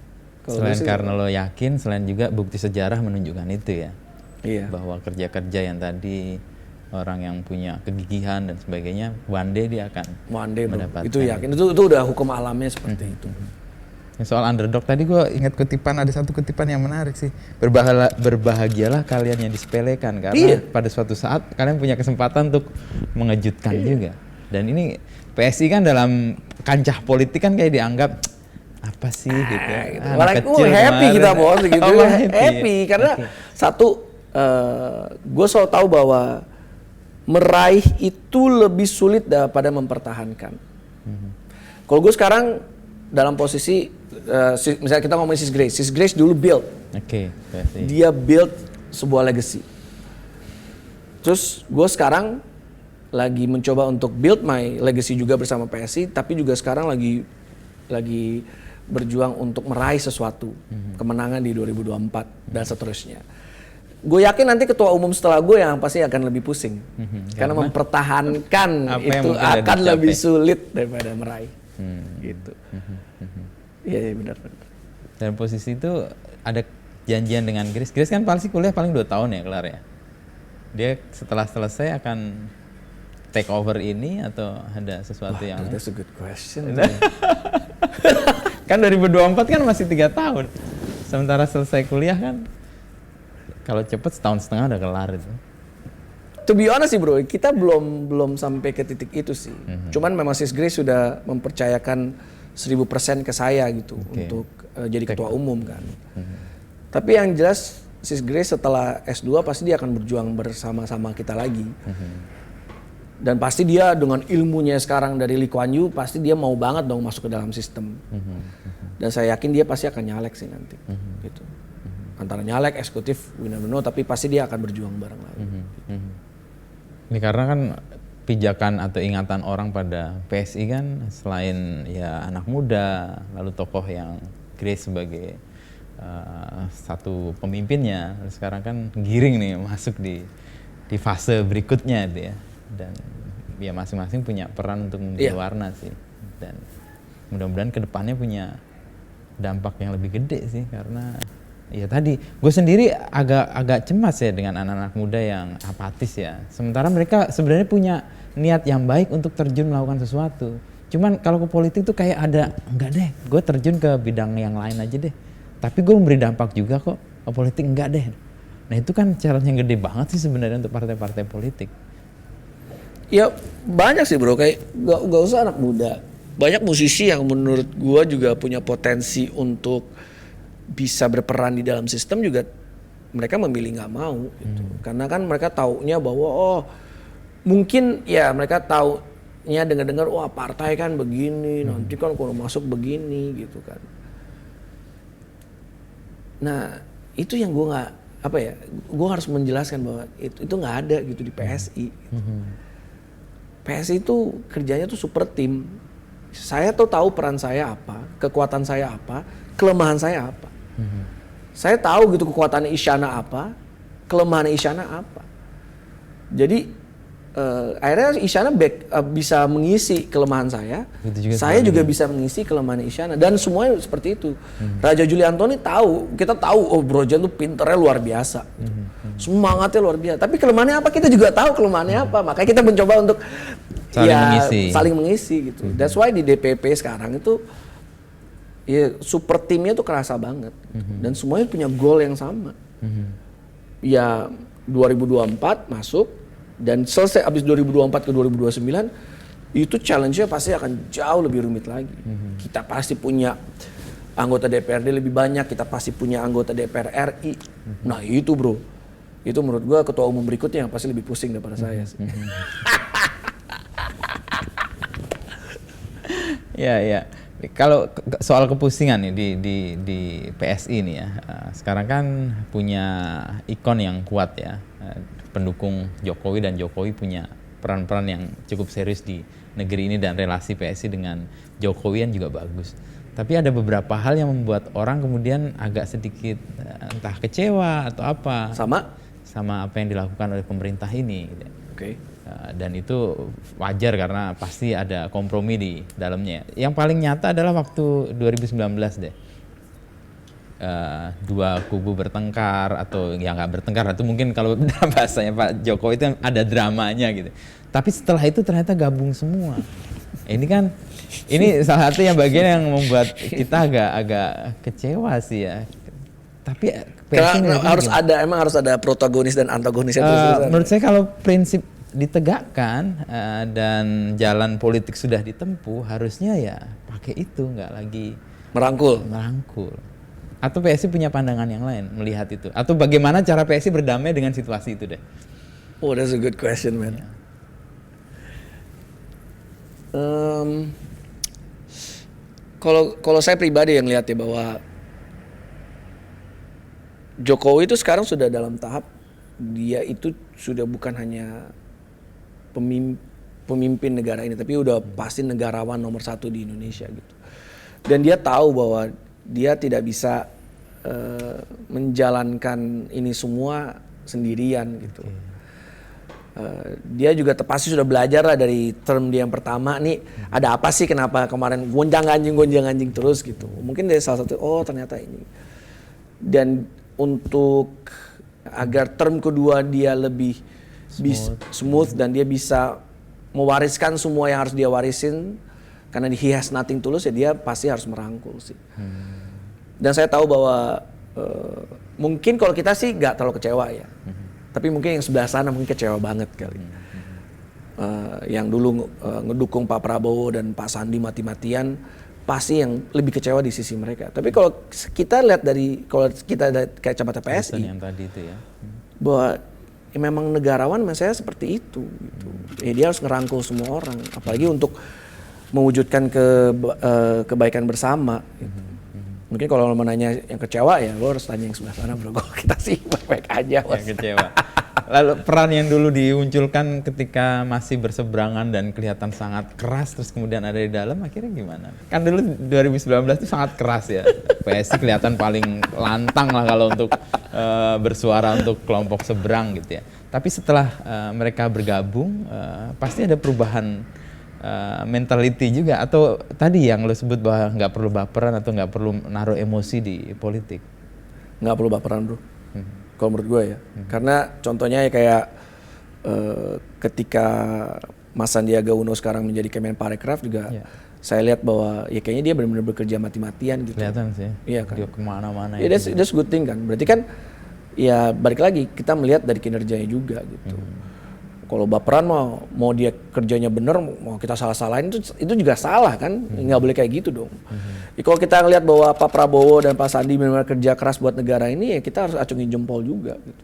Selain karena lo yakin, selain juga bukti sejarah menunjukkan itu ya. Iya. Bahwa kerja-kerja yang tadi orang yang punya kegigihan dan sebagainya, one day dia akan One day bro, mendapatkan. itu yakin, itu udah hukum alamnya seperti itu. Soal underdog tadi gue ingat ada satu kutipan yang menarik sih. Berbahagialah kalian yang disepelekan karena pada suatu saat kalian punya kesempatan untuk mengejutkan juga. Dan ini PSI kan dalam kancah politik kan kayak dianggap apa sih gitu. Malah happy kita bos gitu. Happy karena satu, gue selalu tahu bahwa meraih itu lebih sulit daripada mempertahankan. Kalau gue sekarang dalam posisi misalnya kita ngomongin Sis Grace dulu build. Dia build sebuah legacy. Terus gue sekarang lagi mencoba untuk build my legacy juga bersama PSI, tapi juga sekarang lagi berjuang untuk meraih sesuatu, kemenangan di 2024 dan seterusnya. Gue yakin nanti ketua umum setelah gue yang pasti akan lebih pusing, karena mempertahankan itu akan lebih sulit daripada meraih. Gitu. Iya benar. Dalam posisi itu ada janjian dengan Grace. Grace kan pasti kuliah paling 2 tahun ya kelar ya. Dia setelah selesai akan take over ini atau ada sesuatu yang? That's a good question. Kan 2024 kan masih 3 tahun. Sementara selesai kuliah kan kalau cepet setahun setengah udah kelar itu. To be honest sih bro, kita belum sampai ke titik itu sih. Cuman memang Sis Grace sudah mempercayakan 1000% ke saya gitu untuk jadi ketua umum kan. Tapi yang jelas Sis Grace setelah S2 pasti dia akan berjuang bersama-sama kita lagi. Dan pasti dia dengan ilmunya sekarang dari Lee Kuan Yew pasti dia mau banget dong masuk ke dalam sistem. Dan saya yakin dia pasti akan nyalek sih nanti. Gitu. Antara nyalek, eksekutif, we never know, tapi pasti dia akan berjuang bareng lagi. Ini karena kan pijakan atau ingatan orang pada PSI kan selain ya anak muda, lalu tokoh yang Grace sebagai satu pemimpinnya, sekarang kan giring nih masuk di fase berikutnya itu ya. Dan ya masing-masing punya peran untuk memberi warna sih. Dan mudah-mudahan kedepannya punya dampak yang lebih gede sih, karena ya tadi gue sendiri agak cemas ya dengan anak-anak muda yang apatis ya. Sementara mereka sebenarnya punya niat yang baik untuk terjun melakukan sesuatu. Cuman kalau ke politik tuh kayak ada enggak deh, gue terjun ke bidang yang lain aja deh. Tapi gue memberi dampak juga kok ke politik, enggak deh. Nah itu kan challenge yang gede banget sih sebenarnya untuk partai-partai politik. Ya banyak sih bro, kayak gak usah anak muda. Banyak musisi yang menurut gue juga punya potensi untuk bisa berperan di dalam sistem juga mereka memilih nggak mau gitu. Karena kan mereka taunya bahwa mungkin ya mereka taunya dengar-dengar wah partai kan begini, nanti kan kalau masuk begini gitu kan. Nah itu yang gue nggak gue harus menjelaskan bahwa itu nggak ada gitu di PSI. Gitu. PSI itu kerjanya tuh super tim. Saya tuh tahu peran saya apa, kekuatan saya apa, kelemahan saya apa. Saya tahu gitu kekuatan Isyana apa, kelemahan Isyana apa. Jadi akhirnya Isyana bisa mengisi kelemahan saya juga bisa mengisi kelemahan Isyana, dan semuanya seperti itu. Raja Juli Antoni tahu, kita tahu Bro Jan tuh pinternya luar biasa, semangatnya luar biasa. Tapi kelemahannya apa kita juga tahu kelemahannya apa, makanya kita mencoba untuk saling mengisi gitu. That's why di DPP sekarang itu ya super timnya tuh kerasa banget dan semuanya punya goal yang sama. Ya 2024 masuk dan selesai abis 2024 ke 2029 itu challenge-nya pasti akan jauh lebih rumit lagi. Kita pasti punya anggota DPRD lebih banyak, kita pasti punya anggota DPR RI. Nah itu bro, itu menurut gua ketua umum berikutnya yang pasti lebih pusing daripada saya sih. Ya. Kalau soal kepusingan nih di PSI nih ya, sekarang kan punya ikon yang kuat ya, pendukung Jokowi, dan Jokowi punya peran-peran yang cukup serius di negeri ini dan relasi PSI dengan Jokowi juga bagus. Tapi ada beberapa hal yang membuat orang kemudian agak sedikit entah kecewa atau apa sama apa yang dilakukan oleh pemerintah ini. Gitu. Oke. Dan itu wajar karena pasti ada kompromi di dalamnya. Yang paling nyata adalah waktu 2019 deh. Dua kubu bertengkar atau yang nggak bertengkar, itu mungkin kalau dalam bahasanya Pak Jokowi itu ada dramanya gitu. Tapi setelah itu ternyata gabung semua. Ini salah satu yang bagian yang membuat kita agak kecewa sih ya. Tapi harus ada protagonis dan antagonis itu. Menurut saya kalau prinsip ditegakkan dan jalan politik sudah ditempuh, harusnya ya pakai itu, nggak lagi merangkul. Atau PSI punya pandangan yang lain melihat itu? Atau bagaimana cara PSI berdamai dengan situasi itu deh? Oh, that's a good question, man. Kalau saya pribadi yang lihat ya bahwa Jokowi itu sekarang sudah dalam tahap dia itu sudah bukan hanya pemimpin negara ini, tapi udah pasti negarawan nomor 1 di Indonesia gitu. Dan dia tahu bahwa dia tidak bisa menjalankan ini semua sendirian gitu. Dia juga pasti sudah belajar lah dari term dia yang pertama nih, ada apa sih, kenapa kemarin gonjang anjing terus gitu. Mungkin dari salah satu, ternyata ini. Dan untuk agar term kedua dia lebih smooth dan dia bisa mewariskan semua yang harus dia warisin, karena he has nothing to lose, ya dia pasti harus merangkul sih. Dan saya tahu bahwa mungkin kalau kita sih nggak terlalu kecewa ya, tapi mungkin yang sebelah sana mungkin kecewa banget kali. Yang dulu ngedukung Pak Prabowo dan Pak Sandi mati-matian, pasti yang lebih kecewa di sisi mereka. Tapi kalau kita lihat kalau kita lihat kayak kacamata PSI yang tadi itu ya, bahwa memang negarawan saya seperti itu gitu. Dia harus ngerangkul semua orang, apalagi untuk mewujudkan kebaikan bersama gitu. Mungkin kalau lo menanya yang kecewa ya lo harus tanya yang sebelah sana bro. Kita sih baik-baik aja. Yang kecewa. Lalu peran yang dulu dimunculkan ketika masih berseberangan dan kelihatan sangat keras, terus kemudian ada di dalam, akhirnya gimana? Kan dulu 2019 itu sangat keras ya. PSI kelihatan paling lantang lah kalau untuk bersuara untuk kelompok seberang gitu ya. Tapi setelah mereka bergabung, pasti ada perubahan mentality juga, atau tadi yang lo sebut bahwa nggak perlu baperan atau nggak perlu naruh emosi di politik? Nggak perlu baperan bro, kalau menurut gue ya. Karena contohnya ya kayak ketika Mas Sandiaga Uno sekarang menjadi Kemenparekraf juga, saya lihat bahwa ya kayaknya dia benar-benar bekerja mati-matian gitu. Kelihatan sih, iya kan? Dia kemana-mana. Ya that's good thing kan, berarti kan ya balik lagi kita melihat dari kinerjanya juga gitu. Kalau baperan mau dia kerjanya bener, mau kita salah-salahin itu juga salah kan, nggak boleh kayak gitu dong. Ya, kalau kita ngelihat bahwa Pak Prabowo dan Pak Sandi benar-benar kerja keras buat negara ini, ya kita harus acungin jempol juga gitu.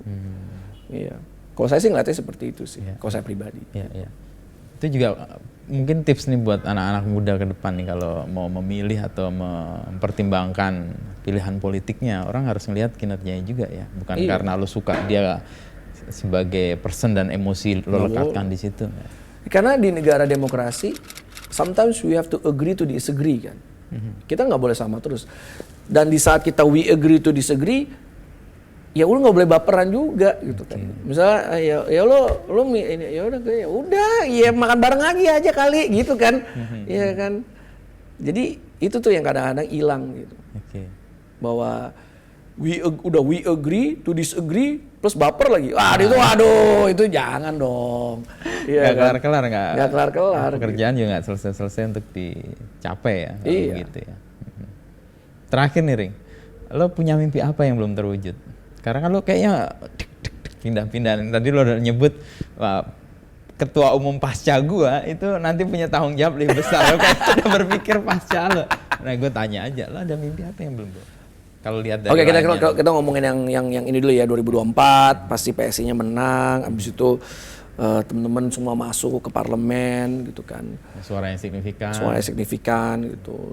Iya. Kalau saya sih ngeliatnya seperti itu sih, kalau saya pribadi. Iya. Itu juga mungkin tips nih buat anak-anak muda ke depan nih, kalau mau memilih atau mempertimbangkan pilihan politiknya, orang harus ngelihat kinerjanya juga ya, bukan karena lo suka dia sebagai person dan emosi lo lekatkan di situ. Karena di negara demokrasi, sometimes we have to agree to disagree kan. Kita nggak boleh sama terus. Dan di saat kita we agree to disagree, ya lo nggak boleh baperan juga gitu kan. Misalnya ya lo ini ya udah ya makan bareng lagi aja kali gitu kan. Iya kan. Jadi itu tuh yang kadang-kadang hilang gitu. Bahwa we agree to disagree plus baper lagi. Waduh, itu jangan dong. Iya, nggak kelar-kelar nggak kelar-kelar. Pekerjaan juga nggak selesai-selesai untuk dicapai ya. Iya. Gitu ya. Terakhir nih Ring, lo punya mimpi apa yang belum terwujud? Karena kan lo kayaknya pindah-pindah. Tadi lo udah nyebut ketua umum pasca gua itu nanti punya tanggung jawab lebih besar. Lo kayak udah berpikir pasca lo. Nah gue tanya aja, lo ada mimpi apa yang belum? Kalau lihat dari kita ngomongin yang ini dulu ya, 2024 pasti PSI-nya menang, abis itu teman-teman semua masuk ke parlemen gitu kan. Suara yang signifikan gitu.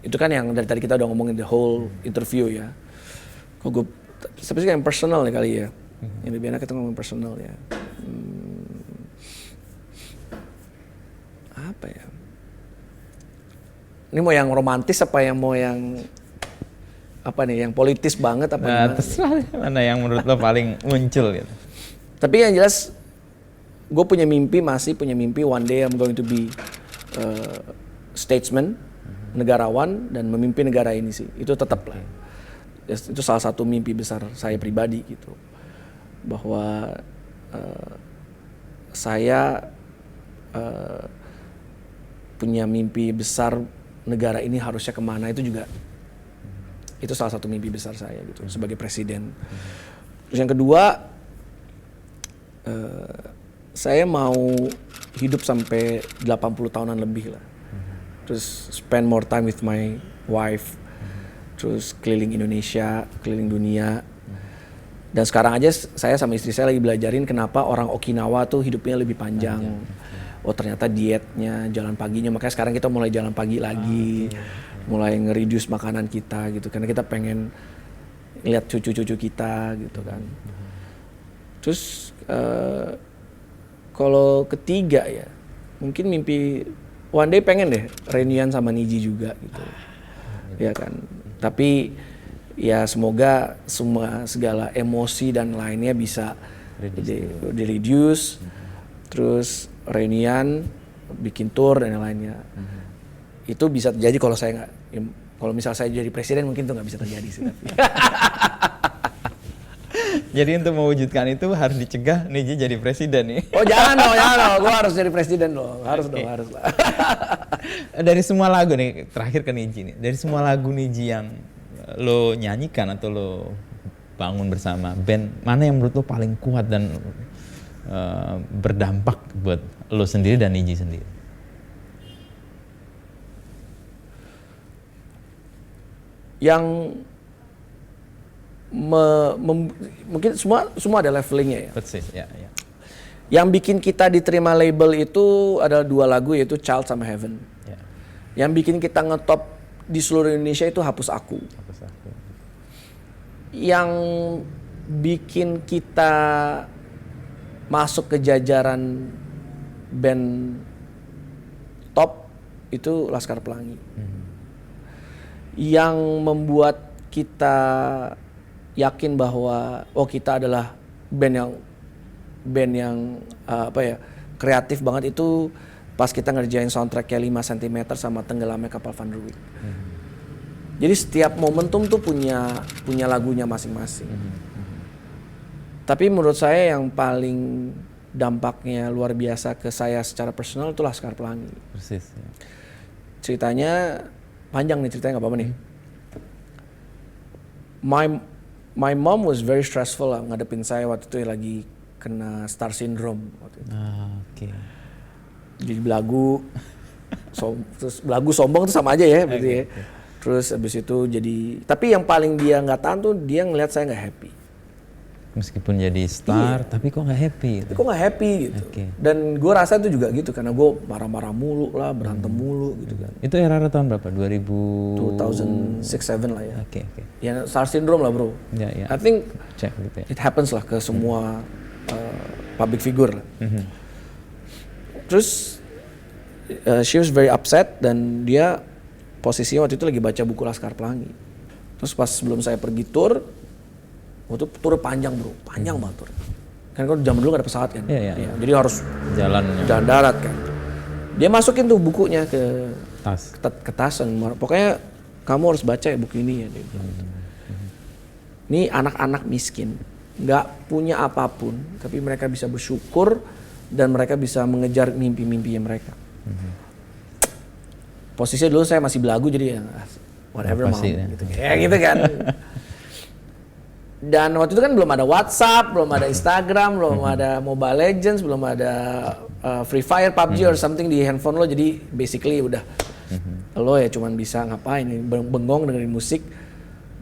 Itu kan yang dari tadi kita udah ngomongin the whole interview ya. Kok gue spesifik yang personal nih kali ya. Yang lebih enak kita ngomongin personal ya. Apa ya? Ini mau yang romantis apa yang mau yang apa nih, yang politis banget apa gimana? Terserah mana yang menurut lo paling muncul gitu. Tapi yang jelas gue masih punya mimpi one day I'm going to be statesman, negarawan dan memimpin negara ini sih. Itu tetap lah. Itu salah satu mimpi besar saya pribadi gitu. Bahwa saya punya mimpi besar negara ini harusnya kemana, itu salah satu mimpi besar saya gitu sebagai presiden. Terus yang kedua, saya mau hidup sampai 80 tahunan lebih lah. Terus spend more time with my wife. Terus keliling Indonesia, keliling dunia. Dan sekarang aja saya sama istri saya lagi belajarin kenapa orang Okinawa tuh hidupnya lebih panjang. Oh ternyata dietnya, jalan paginya, makanya sekarang kita mulai jalan pagi lagi, mulai nge-reduce makanan kita gitu, karena kita pengen lihat cucu-cucu kita gitu kan. Terus kalau ketiga ya, mungkin mimpi one day pengen deh reunian sama Niji juga gitu, ya kan. Tapi ya semoga segala emosi dan lainnya bisa di-reduce, terus reunian, bikin tour dan yang lainnya. Itu bisa terjadi kalau saya nggak, kalau misal saya jadi presiden mungkin itu nggak bisa terjadi sih. Jadi untuk mewujudkan itu harus dicegah Niji jadi presiden nih. Oh jangan dong, gue harus jadi presiden dong, harus lah. Dari semua lagu nih, terakhir ke Niji nih, dari semua lagu Niji yang lo nyanyikan atau lo bangun bersama band, mana yang menurut lo paling kuat dan berdampak buat lo sendiri dan Niji sendiri? Yang mungkin semua ada levelingnya ya. Persis, ya. Yang bikin kita diterima label itu adalah 2 lagu, yaitu Child sama Heaven. Ya. Yang bikin kita ngetop di seluruh Indonesia itu Hapus Aku. Yang bikin kita masuk ke jajaran band top itu Laskar Pelangi. Yang membuat kita yakin bahwa kita adalah band yang kreatif banget itu pas kita ngerjain soundtracknya 5 cm sama Tenggelamnya Kapal Van der Wijk. Jadi setiap momentum tuh punya lagunya masing-masing. Tapi menurut saya yang paling dampaknya luar biasa ke saya secara personal itu Laskar Pelangi. Persis. Ya. Ceritanya panjang nih, ceritanya nggak apa-apa nih. My mom was very stressful lah ngadepin saya waktu itu lagi kena star syndrome waktu itu. Okay. Jadi belagu, terus belagu sombong tuh sama aja ya, berarti ya. Terus abis itu tapi yang paling dia nggak tahan tuh dia ngeliat saya nggak happy. Meskipun jadi star, tapi kok nggak happy gitu. Kok nggak happy gitu. Dan gue rasa itu juga gitu, karena gue marah-marah mulu lah, berantem mulu gitu kan. Itu era tahun berapa? 2006-2007 lah ya. Oke. Ya star syndrome lah bro. Ya. I think gitu ya. it happens lah ke semua public figure lah. Terus she was very upset dan dia posisinya waktu itu lagi baca buku Laskar Pelangi. Terus pas sebelum saya pergi tour, waktu tour panjang bro, panjang banget tour. Kan kalau zaman dulu gak ada pesawat kan, jadi harus jalan darat kan. Dia masukin tuh bukunya ke tas dan pokoknya kamu harus baca ya buku ini ya. Ini anak-anak miskin, nggak punya apapun, tapi mereka bisa bersyukur dan mereka bisa mengejar mimpi-mimpinya mereka. Posisinya dulu saya masih belagu, jadi ya whatever mau gitu. Ya gitu kan. Dan waktu itu kan belum ada WhatsApp, belum ada Instagram, belum ada Mobile Legends, belum ada Free Fire, PUBG or something di handphone lo. Jadi basically udah lo ya cuman bisa ngapain nih, bengong dengerin musik.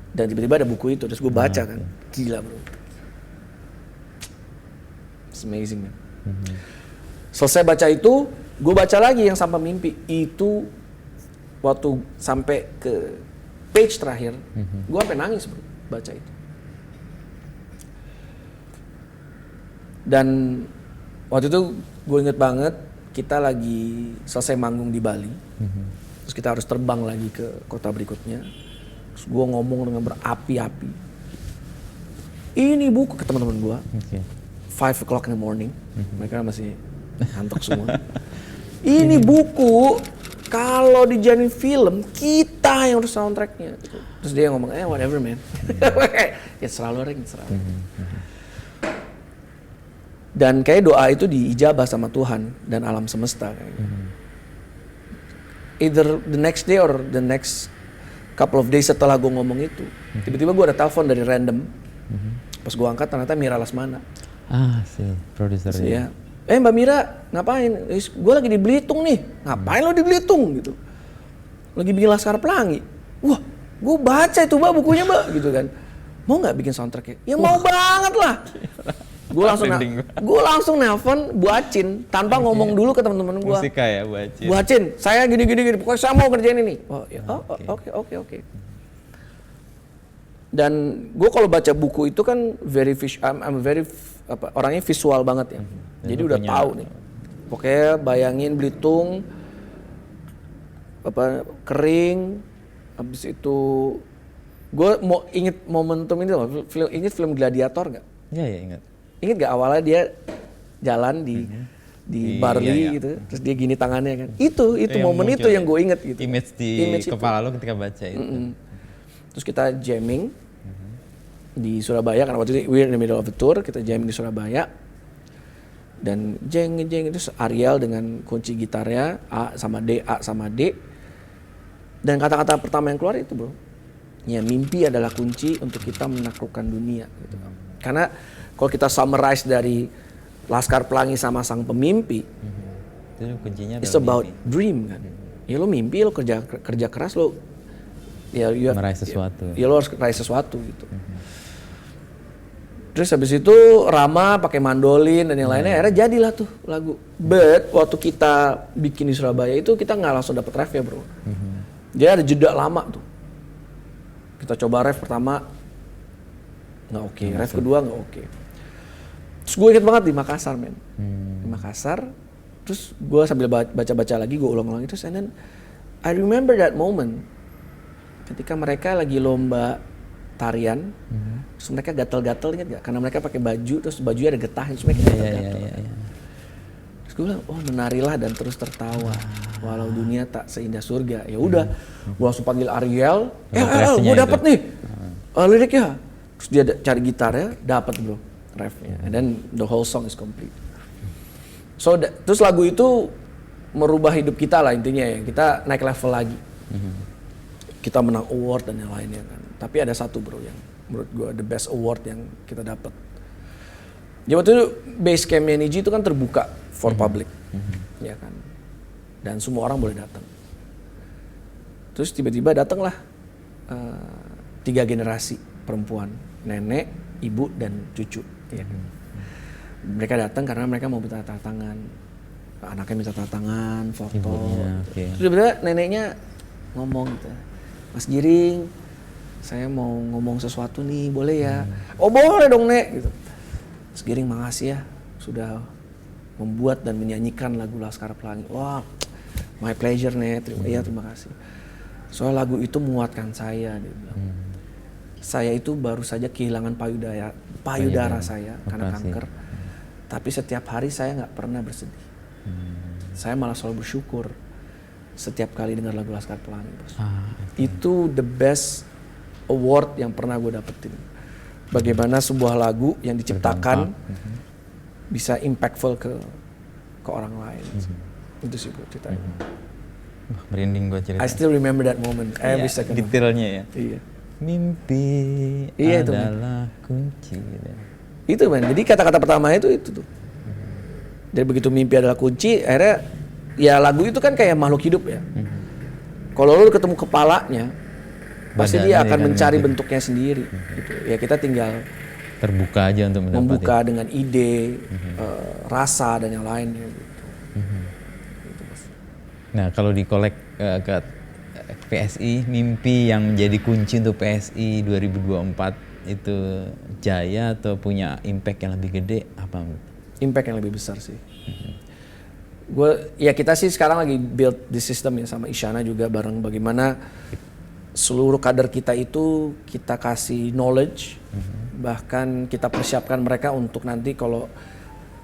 Dan tiba-tiba ada buku itu, terus gue baca kan. Gila bro. It's amazing man. Selesai baca itu, gue baca lagi yang Sampai Mimpi. Itu waktu sampai ke page terakhir, gue sampai nangis bro, baca itu. Dan waktu itu gue inget banget, kita lagi selesai manggung di Bali. Terus kita harus terbang lagi ke kota berikutnya. Terus gue ngomong dengan berapi-api. Ini buku ke teman-teman gue. 5 o'clock in the morning. Mereka masih ngantuk semua. Ini buku, kalau dijadiin film, kita yang harus soundtracknya. Terus dia ngomong, whatever man. Ya selalu orang, selalu. Dan kayak doa itu diijabah sama Tuhan dan alam semesta. Either the next day or the next couple of days setelah gue ngomong itu, tiba-tiba gue ada telepon dari random. Pas gue angkat ternyata Mira Lesmana. Si produser ya. Mbak Mira ngapain? Gue lagi di Belitung nih. Ngapain lo di Belitung gitu? Lagi bikin Laskar Pelangi. Wah, gue baca itu mbak bukunya mbak gitu kan. Mau nggak bikin soundtracknya? Ya mau banget lah. Gue langsung nelpon Buacin tanpa ngomong dulu ke teman-teman gue. Musika ya Buacin. Buacin, saya gini. Pokoknya saya mau kerjain ini. Oke. Dan gue kalau baca buku itu kan orangnya visual banget ya. Jadi udah tahu nih. Pokoknya bayangin Belitung kering, habis itu gue mau inget momentum ini loh. Inget film Gladiator nggak? Iya ingat. Ingat gak awalnya dia jalan di Barley gitu, terus dia gini tangannya kan. Itu momen itu yang gue inget gitu. Image di kepala lo ketika baca itu. Terus kita jamming di Surabaya, karena waktu itu we're in the middle of the tour, kita jamming di Surabaya. Dan jeng itu Ariel dengan kunci gitarnya A sama D. Dan kata-kata pertama yang keluar itu bro, ya mimpi adalah kunci untuk kita menaklukkan dunia gitu. Karena kalau kita summarize dari Laskar Pelangi sama Sang Pemimpi, itu kuncinya it's about dream kan. Ya lo mimpi, lo kerja keras, lo meraih sesuatu. Ya lo harus meraih sesuatu gitu. Terus habis itu Rama pakai mandolin dan yang lainnya, akhirnya jadilah tuh lagu. But waktu kita bikin di Surabaya itu kita nggak langsung dapet ref ya bro. Dia ada jeda lama tuh. Kita coba ref pertama nggak oke, ref kedua nggak oke. Terus gue inget banget di Makassar men. Di Makassar, terus gue sambil baca-baca lagi, gue ulang-ulang itu, and then I remember that moment ketika mereka lagi lomba tarian, terus mereka gatel-gatel, inget gak? Karena mereka pakai baju, terus bajunya ada getahnya, terus mereka gatel-gatel. Terus gue bilang, menarilah dan terus tertawa, walau dunia tak seindah surga. Ya udah, gue langsung panggil Ariel, gue dapet nih liriknya. Terus dia cari gitarnya, dapat bro refnya, and then the whole song is complete. So terus lagu itu merubah hidup kita lah intinya ya, kita naik level lagi. Kita menang award dan yang lainnya kan. Tapi ada satu bro yang menurut gue the best award yang kita dapat. Jadi waktu itu base campnya Niji itu kan terbuka for public, ya kan. Dan semua orang boleh datang. Terus tiba-tiba datanglah 3 generasi perempuan, nenek, ibu dan cucu. Ya. Mereka datang karena mereka mau minta tanda tangan, anaknya minta tanda tangan, foto. Terus tiba-tiba neneknya ngomong gitu, Mas Giring, saya mau ngomong sesuatu nih, boleh ya? Oh boleh dong nek. Gitu. Mas Giring makasih ya sudah membuat dan menyanyikan lagu Laskar Pelangi. Wah, my pleasure nek. Terima kasih. Soal lagu itu menguatkan saya, dia bilang. Saya itu baru saja kehilangan payudara saya karena kanker. Tapi setiap hari saya nggak pernah bersedih. Saya malah selalu bersyukur setiap kali dengar lagu Laskar Pelangi. Itu the best award yang pernah gue dapetin. bagaimana sebuah lagu yang diciptakan bisa impactful ke orang lain. Itu sih Bu ceritanya. Wah, merinding gue cerita. I still remember that moment every second. Detailnya ya. Iya. Mimpi Iya, itu, adalah kunci. Itu men, jadi kata-kata pertama itu tuh. Jadi begitu mimpi adalah kunci, akhirnya ya lagu itu kan kayak makhluk hidup ya. Kalau lu ketemu kepalanya, pasti dia akan mencari bentuknya sendiri. Gitu. Ya kita tinggal terbuka aja untuk membuka dengan ide, rasa dan yang lainnya. Gitu. Nah kalau di kolek ke PSI, mimpi yang menjadi kunci untuk PSI 2024 itu jaya atau punya impact yang lebih gede apa? Impact yang lebih besar sih. Kita sih sekarang lagi build the system ya sama Isyana juga bareng bagaimana seluruh kader kita itu kita kasih knowledge, bahkan kita persiapkan mereka untuk nanti kalau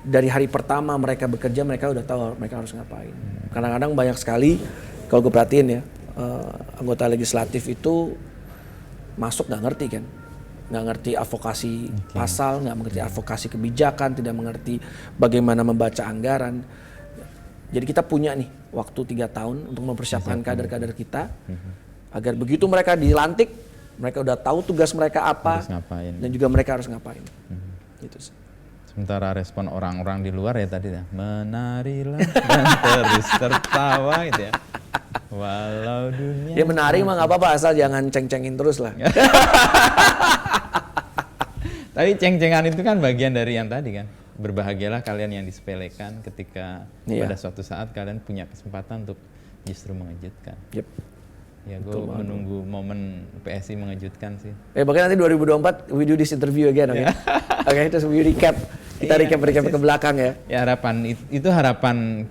dari hari pertama mereka bekerja mereka udah tahu mereka harus ngapain. Kadang-kadang banyak sekali kalau gue perhatiin ya anggota legislatif itu masuk nggak ngerti kan. Nggak ngerti advokasi pasal, nggak mengerti advokasi kebijakan, tidak mengerti bagaimana membaca anggaran. Jadi kita punya nih waktu 3 tahun untuk mempersiapkan kader-kader kita agar begitu mereka dilantik, mereka udah tahu tugas mereka apa dan juga mereka harus ngapain. Gitu sih. Sementara respon orang-orang di luar ya tadi ya, menarilah dan terus tertawa gitu ya. Walau dunia. Ya menari mah nggak apa-apa asal jangan ceng-cengin terus lah. Tapi ceng-cengan itu kan bagian dari yang tadi kan. Berbahagialah kalian yang disepelekan ketika pada suatu saat kalian punya kesempatan untuk justru mengejutkan. Yep. Ya gue menunggu momen PSI mengejutkan sih. Bahkan nanti 2024 we do this interview again, oke? Oke, terus we recap. Kita recap ke belakang ya. Ya harapan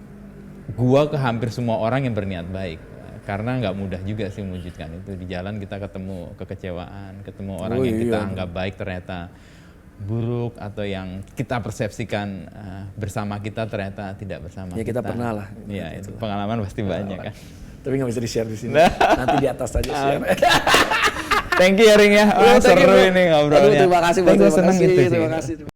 gua ke hampir semua orang yang berniat baik. Karena nggak mudah juga sih mewujudkan itu. Di jalan kita ketemu kekecewaan, ketemu orang yang kita anggap baik ternyata buruk atau yang kita persepsikan bersama kita ternyata tidak bersama kita. Ya kita pernah lah. Iya, itu pengalaman pasti banyak kan. Tapi nggak bisa di-share di sini. Nanti di atas aja share. Thank you ya Ring ya. Seru ini ngobrolnya. Terima kasih. Senang gitu sih.